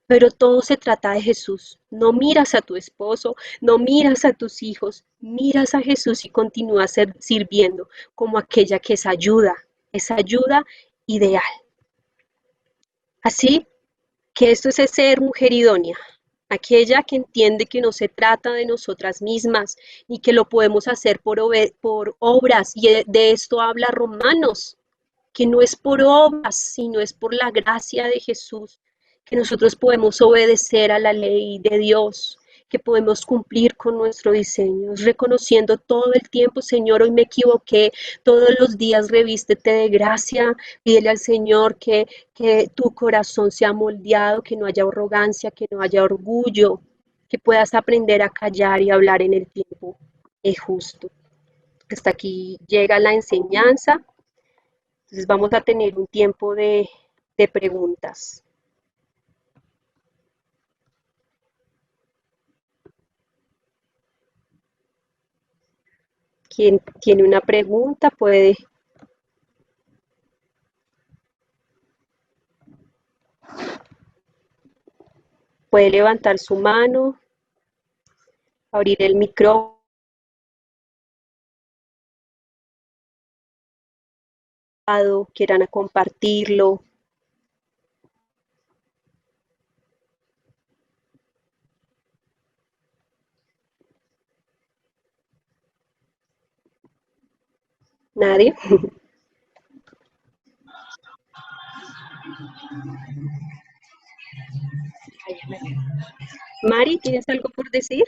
Pero todo se trata de Jesús. No miras a tu esposo, no miras a tus hijos, miras a Jesús y continúas sirviendo como aquella que es ayuda ideal. Así que esto es ser mujer idónea, aquella que entiende que no se trata de nosotras mismas y que lo podemos hacer por obras, y de esto habla Romanos, que no es por obras, sino es por la gracia de Jesús, que nosotros podemos obedecer a la ley de Dios, que podemos cumplir con nuestro diseño, reconociendo todo el tiempo, Señor, hoy me equivoqué, todos los días revístete de gracia, pídele al Señor que tu corazón sea moldeado, que no haya arrogancia, que no haya orgullo, que puedas aprender a callar y hablar en el tiempo justo. Hasta aquí llega la enseñanza, entonces vamos a tener un tiempo de preguntas. ¿Quién tiene una pregunta? Puede levantar su mano, abrir el micrófono, quieran compartirlo. ¿Nadie? Mari, ¿tienes algo por decir?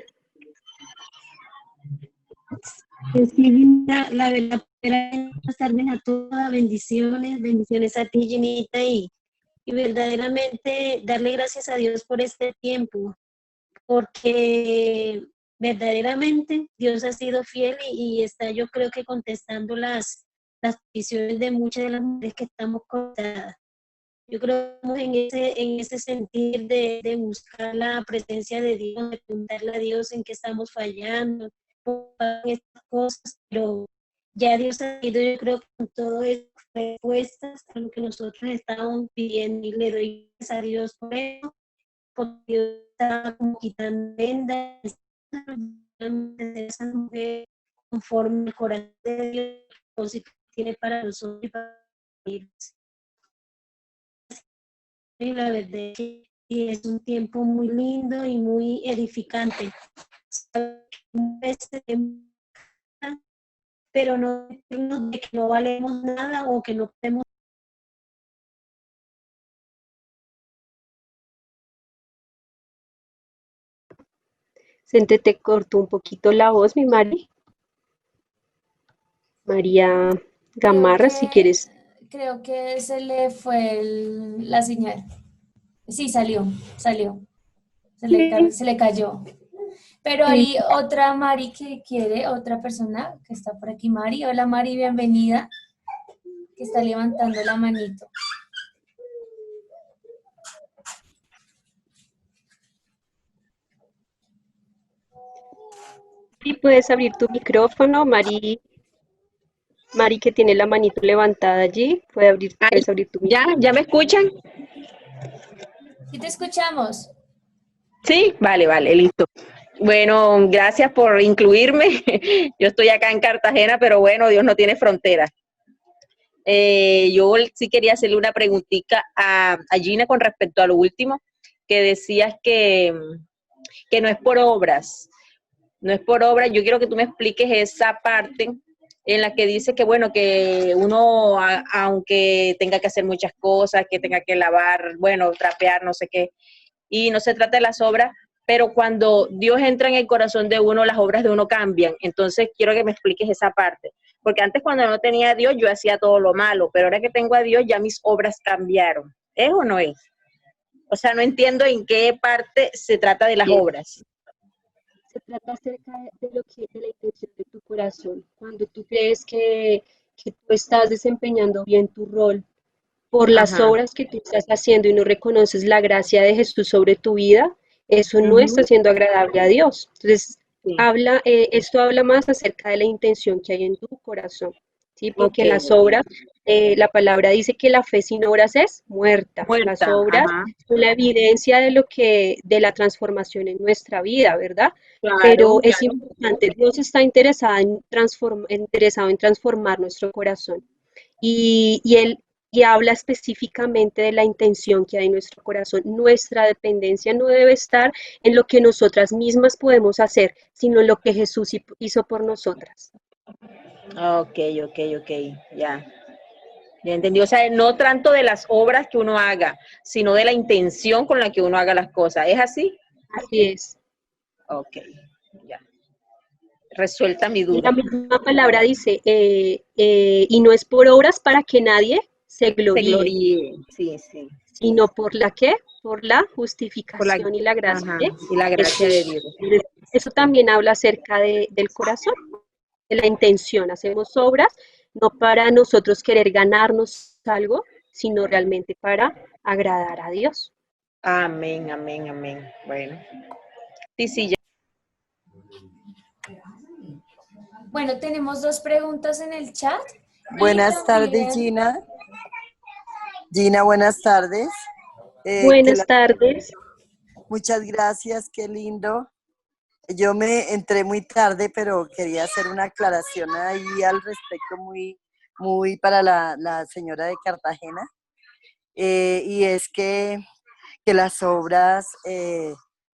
Sí, la verdad, buenas tardes a todas, bendiciones a ti, Ginita, y verdaderamente darle gracias a Dios por este tiempo, porque verdaderamente Dios ha sido fiel y está, yo creo que contestando las peticiones de muchas de las mujeres que estamos conectadas. Yo creo que en ese sentir de buscar la presencia de Dios, de preguntarle a Dios en qué estamos fallando, en estas cosas, pero ya Dios ha ido, yo creo que con todas estas respuestas a lo que nosotros estábamos pidiendo, y le doy gracias a Dios por eso, porque Dios está como quitando vendas de esa mujer conforme el corazón de Dios que tiene para nosotros y para ellos. Y la verdad es que es un tiempo muy lindo y muy edificante. Pero no de que no valemos nada o que no podemos. Se te cortó un poquito la voz, mi Mari. María Gamarra, si quieres. Creo que se le fue la señal. Sí, salió. Se le cayó. Pero hay otra Mari que quiere, otra persona que está por aquí. Mari, hola Mari, bienvenida. Que está levantando la manito. Y puedes abrir tu micrófono, Mari. Mari, que tiene la manito levantada allí, puedes abrir tu micrófono. ¿Ya me escuchan? Sí, te escuchamos. Sí, vale, listo. Bueno, gracias por incluirme. Yo estoy acá en Cartagena, pero bueno, Dios no tiene fronteras. Yo sí quería hacerle una preguntita a Gina con respecto a lo último, que decías que no es por obras. No es por obras. Yo quiero que tú me expliques esa parte en la que dice que, bueno, que uno, aunque tenga que hacer muchas cosas, que tenga que lavar, bueno, trapear, no sé qué, y no se trata de las obras, pero cuando Dios entra en el corazón de uno, las obras de uno cambian. Entonces, quiero que me expliques esa parte. Porque antes, cuando no tenía a Dios, yo hacía todo lo malo, pero ahora que tengo a Dios, ya mis obras cambiaron. ¿Es o no es? O sea, no entiendo en qué parte se trata de las obras. Se trata acerca de la intención de tu corazón. Cuando tú crees que tú estás desempeñando bien tu rol por las Ajá. obras que tú estás haciendo y no reconoces la gracia de Jesús sobre tu vida, eso no está Uh-huh. siendo agradable a Dios. Entonces, Sí. esto habla más acerca de la intención que hay en tu corazón, ¿sí? Porque Ok. las obras, la palabra dice que la fe sin obras es muerta. Las Muerta. obras Ajá. son la evidencia de la transformación en nuestra vida, ¿verdad? Pero Claro. es importante, Dios está interesado en transformar nuestro corazón. Él y habla específicamente de la intención que hay en nuestro corazón. Nuestra dependencia no debe estar en lo que nosotras mismas podemos hacer, sino en lo que Jesús hizo por nosotras. Ok, ya. Ya entendí. O sea, no tanto de las obras que uno haga, sino de la intención con la que uno haga las cosas. ¿Es así? Así es. Ok, ya. Resuelta mi Y duda. la misma palabra dice, y no es por obras para que nadie se Se gloríe, gloríe. Sí, sí. sino por la ¿qué? Por la Por la, justificación y la gracia ajá, y la del gracia de Señor. Dios. Entonces, eso también habla acerca del corazón, de la intención. Hacemos obras no para nosotros querer ganarnos algo, sino realmente para agradar a Dios. Amén, amén, amén. Bueno. Sí, sí, ya. Bueno, tenemos dos preguntas en el chat. Y Buenas tardes, también, Gina. Gina, buenas tardes. Buenas tardes. Muchas gracias, qué lindo. Yo me entré muy tarde, pero quería hacer una aclaración ahí al respecto muy para la señora de Cartagena. Y es que las obras,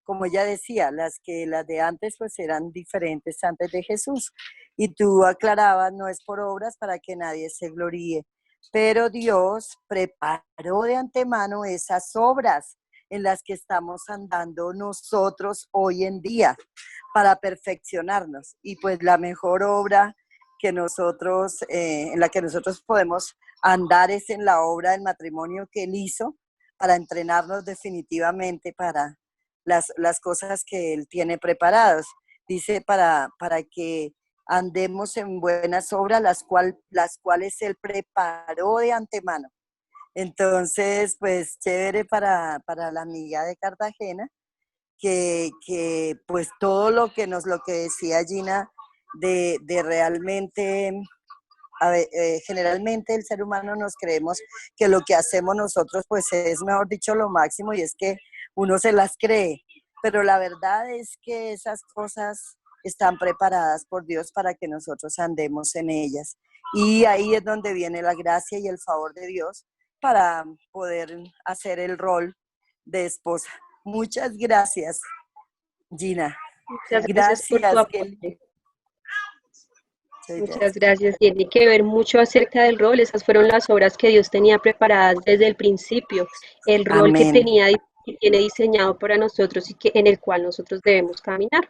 como ella decía, las de antes pues eran diferentes antes de Jesús. Y tú aclarabas, no es por obras para que nadie se gloríe, pero Dios preparó de antemano esas obras en las que estamos andando nosotros hoy en día para perfeccionarnos. Y pues la mejor obra que nosotros, en la que nosotros podemos andar es en la obra del matrimonio que Él hizo para entrenarnos definitivamente para las cosas que Él tiene preparadas. Dice para que andemos en buenas obras, las cuales Él preparó de antemano. Entonces, pues chévere para la amiga de Cartagena, que pues todo lo que decía Gina, de realmente generalmente el ser humano nos creemos que lo que hacemos nosotros pues es, mejor dicho, lo máximo, y es que uno se las cree, pero la verdad es que esas cosas están preparadas por Dios para que nosotros andemos en ellas, y ahí es donde viene la gracia y el favor de Dios para poder hacer el rol de esposa. Muchas gracias, Gina. Muchas gracias por tu Gracias, aporte. Kelly. Muchas gracias. Tiene que ver mucho acerca del rol. Esas fueron las obras que Dios tenía preparadas desde el principio. El rol que Amén. tenía y tiene diseñado para nosotros y que en el cual nosotros debemos caminar.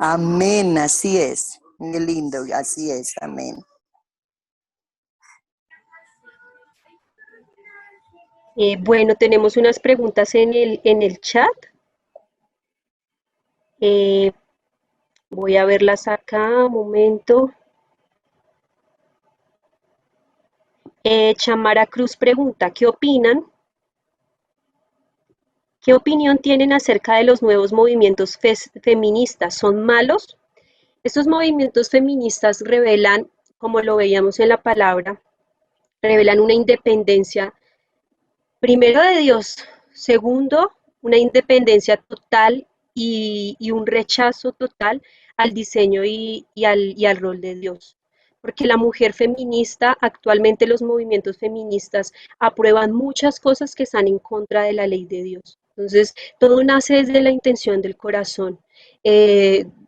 Amén, así es. Qué lindo, así es, amén. Bueno, tenemos unas preguntas en el chat. Voy a verlas acá, un momento. Chamara Cruz pregunta, ¿qué opinan? ¿Qué opinión tienen acerca de los nuevos movimientos feministas? ¿Son malos? Estos movimientos feministas revelan, como lo veíamos en la palabra, revelan una independencia, primero de Dios, segundo, una independencia total y un rechazo total al diseño y al rol de Dios. Porque la mujer feminista, actualmente los movimientos feministas aprueban muchas cosas que están en contra de la ley de Dios. Entonces, todo nace desde la intención del corazón.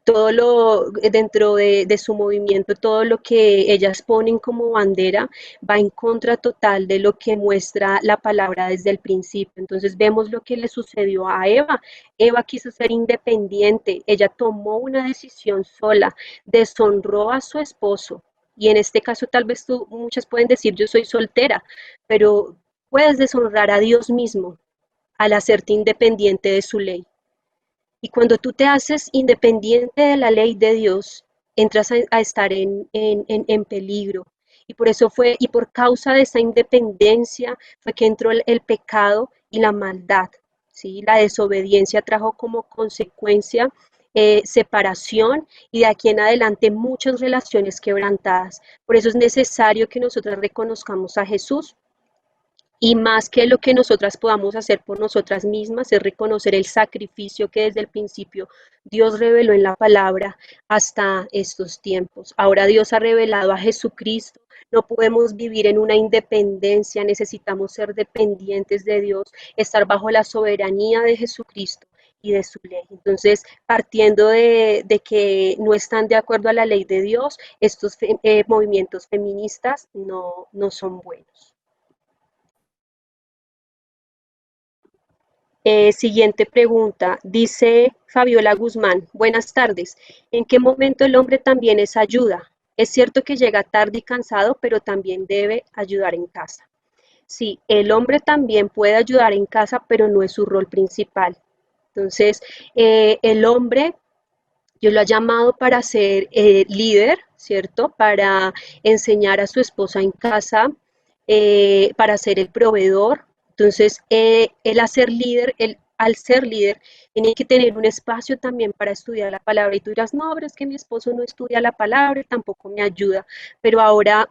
Todo lo dentro de su movimiento, todo lo que ellas ponen como bandera va en contra total de lo que muestra la palabra desde el principio. Entonces vemos lo que le sucedió a Eva. Eva quiso ser independiente, ella tomó una decisión sola, deshonró a su esposo. Y en este caso tal vez muchas pueden decir yo soy soltera, pero puedes deshonrar a Dios mismo al hacerte independiente de su ley. Y cuando tú te haces independiente de la ley de Dios, entras a estar en peligro. Y por eso fue, y por causa de esa independencia fue que entró el pecado y la maldad. ¿Sí? La desobediencia trajo como consecuencia separación y de aquí en adelante muchas relaciones quebrantadas. Por eso es necesario que nosotros reconozcamos a Jesús y más que lo que nosotras podamos hacer por nosotras mismas, es reconocer el sacrificio que desde el principio Dios reveló en la palabra hasta estos tiempos. Ahora Dios ha revelado a Jesucristo. No podemos vivir en una independencia, necesitamos ser dependientes de Dios, estar bajo la soberanía de Jesucristo y de su ley. Entonces, partiendo de que no están de acuerdo a la ley de Dios, estos movimientos feministas no son buenos. Siguiente pregunta, dice Fabiola Guzmán, buenas tardes. ¿En qué momento el hombre también es ayuda? Es cierto que llega tarde y cansado, pero también debe ayudar en casa. Sí, el hombre también puede ayudar en casa, pero no es su rol principal. Entonces, el hombre, Dios lo ha llamado para ser líder, ¿cierto? Para enseñar a su esposa en casa, para ser el proveedor. Entonces, él al ser líder, tiene que tener un espacio también para estudiar la palabra. Y tú dirás, no, pero es que mi esposo no estudia la palabra y tampoco me ayuda. Pero ahora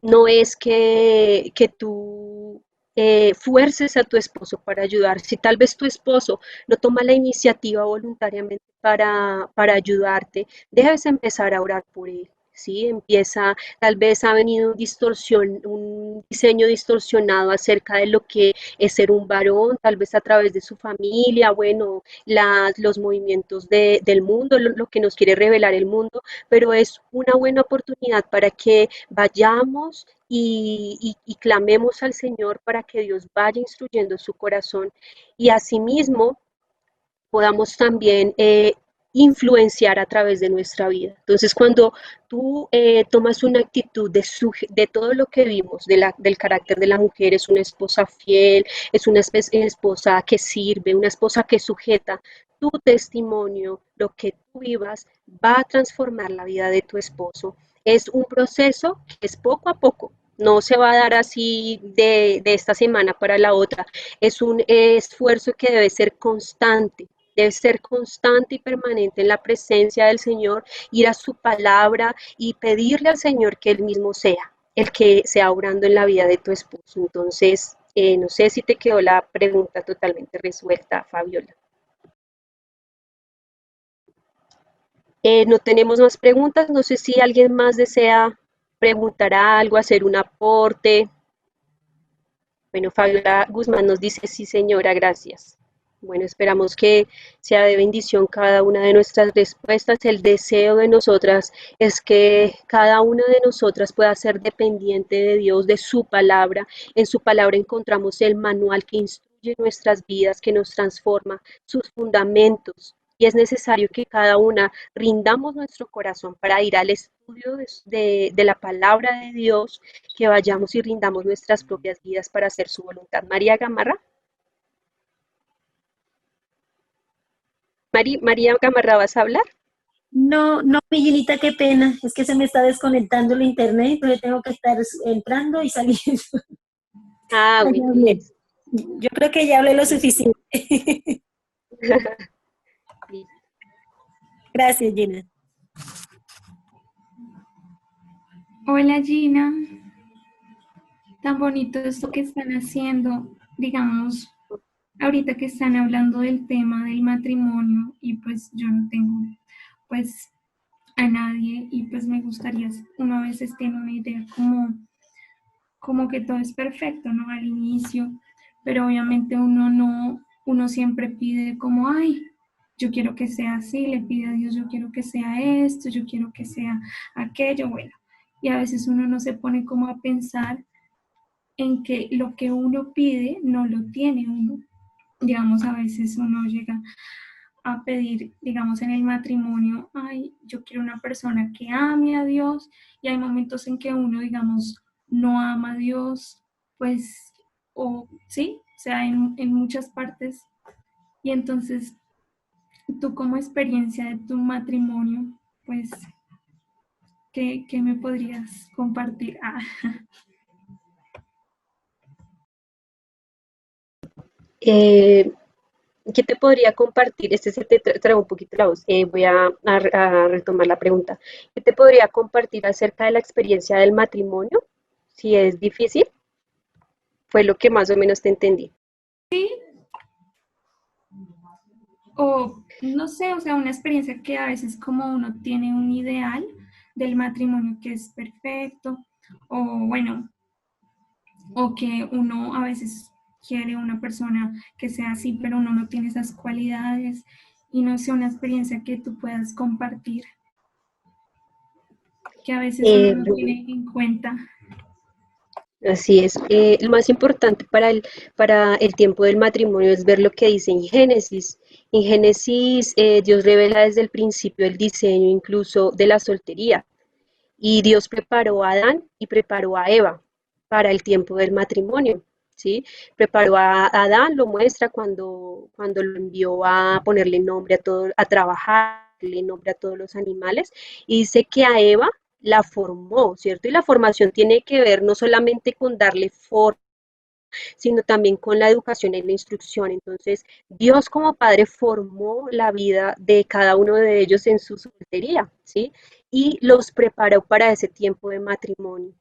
no es que tú fuerces a tu esposo para ayudar. Si tal vez tu esposo no toma la iniciativa voluntariamente para ayudarte, debes empezar a orar por él. ¿Sí? Empieza, tal vez ha venido un diseño distorsionado acerca de lo que es ser un varón, tal vez a través de su familia, bueno, los movimientos del mundo, lo que nos quiere revelar el mundo, pero es una buena oportunidad para que vayamos y clamemos al Señor para que Dios vaya instruyendo su corazón y asimismo podamos también influenciar a través de nuestra vida. Entonces, cuando tú tomas una actitud de todo lo que vimos, del carácter de la mujer, es una esposa fiel, es una esposa que sirve, una esposa que sujeta, tu testimonio, lo que tú vivas, va a transformar la vida de tu esposo. Es un proceso que es poco a poco, no se va a dar así de esta semana para la otra, es un esfuerzo que debe ser constante y permanente en la presencia del Señor, ir a su palabra y pedirle al Señor que Él mismo sea el que sea obrando en la vida de tu esposo. Entonces, no sé si te quedó la pregunta totalmente resuelta, Fabiola. No tenemos más preguntas, no sé si alguien más desea preguntar algo, hacer un aporte. Bueno, Fabiola Guzmán nos dice, sí señora, gracias. Bueno, esperamos que sea de bendición cada una de nuestras respuestas. El deseo de nosotras es que cada una de nosotras pueda ser dependiente de Dios, de su palabra. En su palabra encontramos el manual que instruye nuestras vidas, que nos transforma, sus fundamentos. Y es necesario que cada una rindamos nuestro corazón para ir al estudio de la palabra de Dios, que vayamos y rindamos nuestras propias vidas para hacer su voluntad. María Gamarra. María Gamarra, ¿vas a hablar? No, no, Miguelita, qué pena. Es que se me está desconectando el internet, entonces tengo que estar entrando y saliendo. Ah, Ya bueno, hablé. listo. Yo creo que ya hablé lo suficiente. Listo. Gracias, Gina. Hola Gina, tan bonito esto que están haciendo, digamos, ahorita que están hablando del tema del matrimonio y pues yo no tengo pues a nadie y pues me gustaría, uno a veces tiene una idea como que todo es perfecto, ¿no? Al inicio, pero obviamente uno no, uno siempre pide como, ay, yo quiero que sea así, le pide a Dios, yo quiero que sea esto, yo quiero que sea aquello, bueno, y a veces uno no se pone como a pensar en que lo que uno pide no lo tiene uno. Digamos, a veces uno llega a pedir, digamos, en el matrimonio, ay, yo quiero una persona que ame a Dios, y hay momentos en que uno, digamos, no ama a Dios, pues, o sí, o sea, en muchas partes, y entonces tú como experiencia de tu matrimonio, pues, ¿qué me podrías compartir? Ah, Eh, ¿Qué te podría compartir? Este se te trae un poquito la voz. Voy a retomar la pregunta. ¿Qué te podría compartir acerca de la experiencia del matrimonio? Si es difícil, fue lo que más o menos te entendí. o no sé, o sea, una experiencia que a veces como uno tiene un ideal del matrimonio que es perfecto, o bueno, o que uno a veces quiere una persona que sea así, pero uno no tiene esas cualidades y no sé, una experiencia que tú puedas compartir, que a veces uno no Bueno, tiene en cuenta. Así es. Lo más importante para el tiempo del matrimonio es ver lo que dice en Génesis. En Génesis, Dios revela desde el principio el diseño incluso de la soltería. Y Dios preparó a Adán y preparó a Eva para el tiempo del matrimonio, ¿sí? Preparó a Adán, lo muestra cuando lo envió a ponerle nombre a todo, a trabajarle nombre a todos los animales, y dice que a Eva la formó, ¿cierto? Y la formación tiene que ver no solamente con darle forma, sino también con la educación y la instrucción. Entonces, Dios como Padre formó la vida de cada uno de ellos en su soltería, ¿sí? Y los preparó para ese tiempo de matrimonio.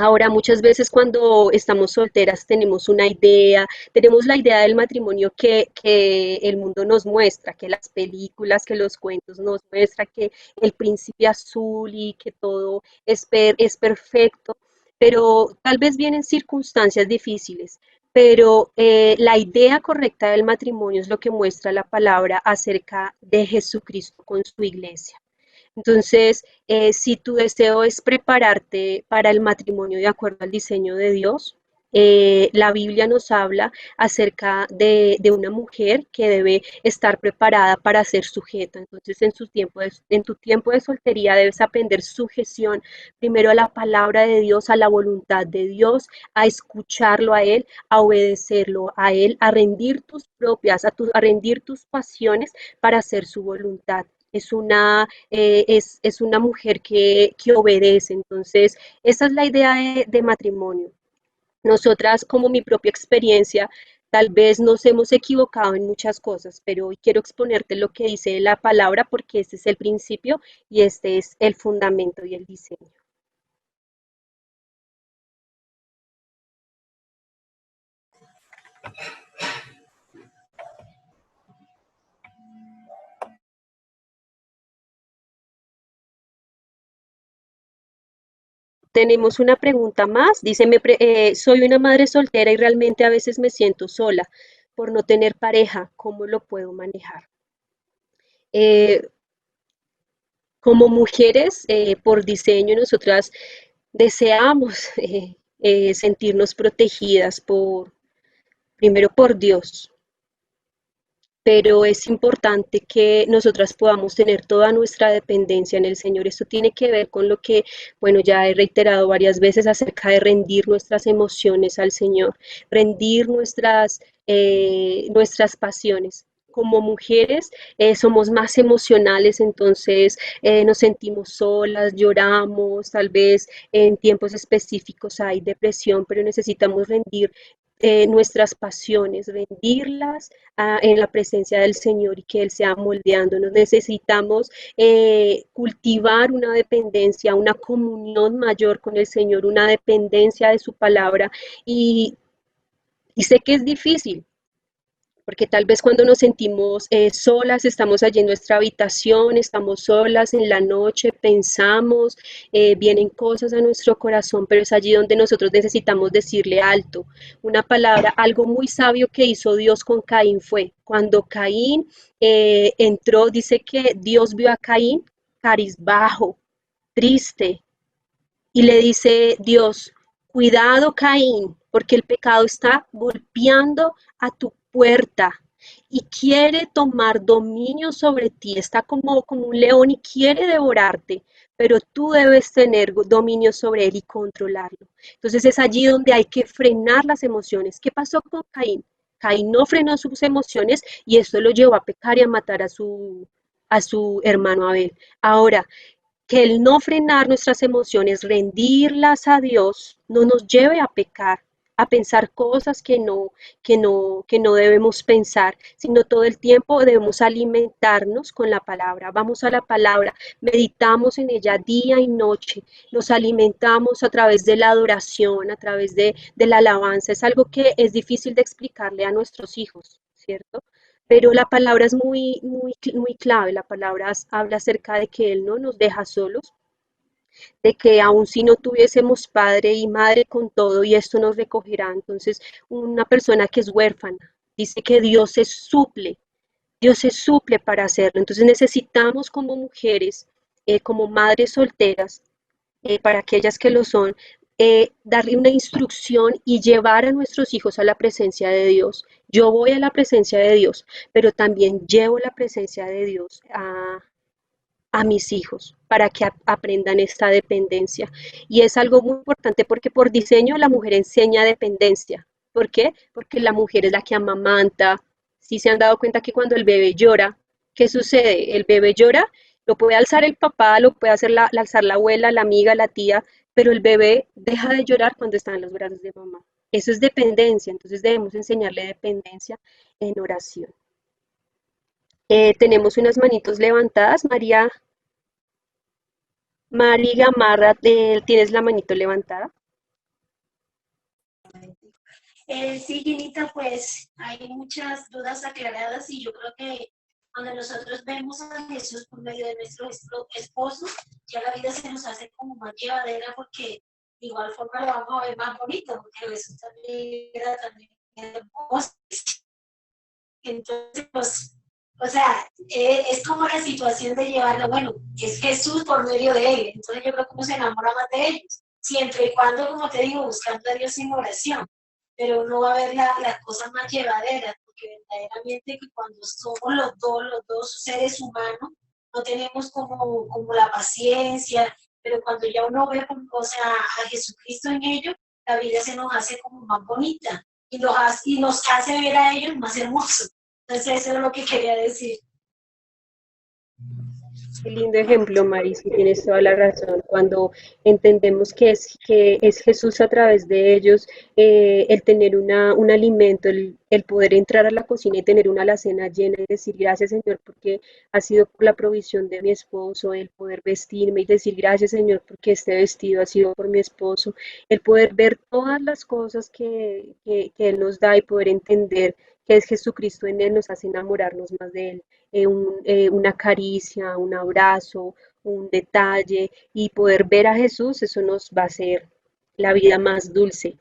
Ahora, muchas veces cuando estamos solteras tenemos la idea del matrimonio que el mundo nos muestra, que las películas, que los cuentos nos muestran, que el príncipe azul y que todo es perfecto, pero tal vez vienen circunstancias difíciles. Pero la idea correcta del matrimonio es lo que muestra la palabra acerca de Jesucristo con su iglesia. Entonces, si tu deseo es prepararte para el matrimonio de acuerdo al diseño de Dios, la Biblia nos habla acerca de una mujer que debe estar preparada para ser sujeta. Entonces, en tu tiempo de soltería debes aprender sujeción primero a la palabra de Dios, a la voluntad de Dios, a escucharlo a Él, a obedecerlo a Él, a rendir a rendir tus pasiones para hacer su voluntad. Es una mujer que obedece. Entonces, esa es la idea de matrimonio. Nosotras, como mi propia experiencia, tal vez nos hemos equivocado en muchas cosas, pero hoy quiero exponerte lo que dice la palabra porque este es el principio y este es el fundamento y el diseño. Tenemos una pregunta más. Dice, soy una madre soltera y realmente a veces me siento sola por no tener pareja. ¿Cómo lo puedo manejar? Eh, Como mujeres, por diseño, nosotras deseamos sentirnos protegidas primero por Dios, pero es importante que nosotras podamos tener toda nuestra dependencia en el Señor. Esto tiene que ver con lo que, bueno, ya he reiterado varias veces acerca de rendir nuestras emociones al Señor, rendir nuestras pasiones. Como mujeres somos más emocionales, entonces nos sentimos solas, lloramos, tal vez en tiempos específicos hay depresión, pero necesitamos rendir nuestras pasiones, rendirlas en la presencia del Señor y que Él sea moldeándonos. Necesitamos cultivar una dependencia, una comunión mayor con el Señor, una dependencia de su palabra y, y sé que es difícil, porque tal vez cuando nos sentimos solas, estamos allí en nuestra habitación, estamos solas en la noche, pensamos, vienen cosas a nuestro corazón, pero es allí donde nosotros necesitamos decirle alto. Una palabra, algo muy sabio que hizo Dios con Caín fue, cuando Caín entró, dice que Dios vio a Caín carizbajo, triste, y le dice Dios, cuidado Caín, porque el pecado está golpeando a tu puerta y quiere tomar dominio sobre ti, está como un león y quiere devorarte, pero tú debes tener dominio sobre él y controlarlo. Entonces es allí donde hay que frenar las emociones. ¿Qué pasó con Caín? Caín no frenó sus emociones y esto lo llevó a pecar y a matar a su hermano Abel. Ahora, que el no frenar nuestras emociones, rendirlas a Dios, no nos lleve a pecar, a pensar cosas que no debemos pensar, sino todo el tiempo debemos alimentarnos con la palabra. Vamos a la palabra, meditamos en ella día y noche, nos alimentamos a través de la adoración, a través de la alabanza. Es algo que es difícil de explicarle a nuestros hijos, ¿cierto? Pero la palabra es muy clave, la palabra habla acerca de que Él no nos deja solos, de que aun si no tuviésemos padre y madre con todo y esto nos recogerá. Entonces, una persona que es huérfana dice que Dios se suple para hacerlo. Entonces necesitamos como mujeres, como madres solteras, para aquellas que lo son, darle una instrucción y llevar a nuestros hijos a la presencia de Dios. Yo voy a la presencia de Dios, pero también llevo la presencia de Dios a mis hijos para que aprendan esta dependencia. Y es algo muy importante porque por diseño la mujer enseña dependencia. ¿Por qué? Porque la mujer es la que amamanta. Si se han dado cuenta que cuando el bebé llora, ¿qué sucede? El bebé llora, lo puede alzar el papá, lo puede alzar la abuela, la amiga, la tía, pero el bebé deja de llorar cuando está en los brazos de mamá. Eso es dependencia, entonces debemos enseñarle dependencia en oración. Tenemos unas manitos levantadas. Mari Gamarra, ¿tienes la manito levantada? Sí, Ginita, pues hay muchas dudas aclaradas y yo creo que cuando nosotros vemos a Jesús por medio de nuestro esposo, ya la vida se nos hace como más llevadera porque de igual forma lo vamos a ver más bonito, porque Jesús también era también hermoso. Entonces, pues, o sea, es como la situación de llevarlo, bueno, es Jesús por medio de él, entonces yo creo que uno se enamora más de ellos, siempre y cuando, como te digo, buscando a Dios en oración, pero uno va a ver las cosas más llevaderas, porque verdaderamente que cuando somos los dos seres humanos, no tenemos como la paciencia, pero cuando ya uno ve, o sea, a Jesucristo en ellos, la vida se nos hace como más bonita y nos hace ver a ellos más hermosos. Entonces eso es lo que quería decir. Qué lindo ejemplo, Mari, sí tienes toda la razón. Cuando entendemos que es Jesús a través de ellos, el tener un alimento, el poder entrar a la cocina y tener una alacena llena y decir gracias, Señor, porque ha sido por la provisión de mi esposo, el poder vestirme y decir gracias, Señor, porque este vestido ha sido por mi esposo, el poder ver todas las cosas que Él nos da y poder entender que es Jesucristo en Él, nos hace enamorarnos más de Él. Una caricia, un abrazo, un detalle y poder ver a Jesús, eso nos va a hacer la vida más dulce.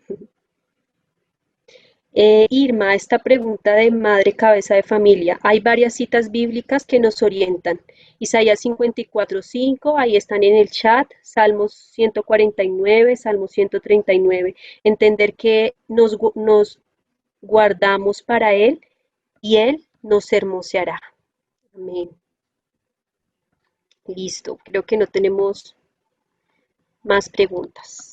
Irma, esta pregunta de madre cabeza de familia, hay varias citas bíblicas que nos orientan. Isaías 54:5, ahí están en el chat, Salmos 149, Salmos 139. Entender que nos guardamos para Él y Él nos hermoseará. Amén. Listo, creo que no tenemos más preguntas.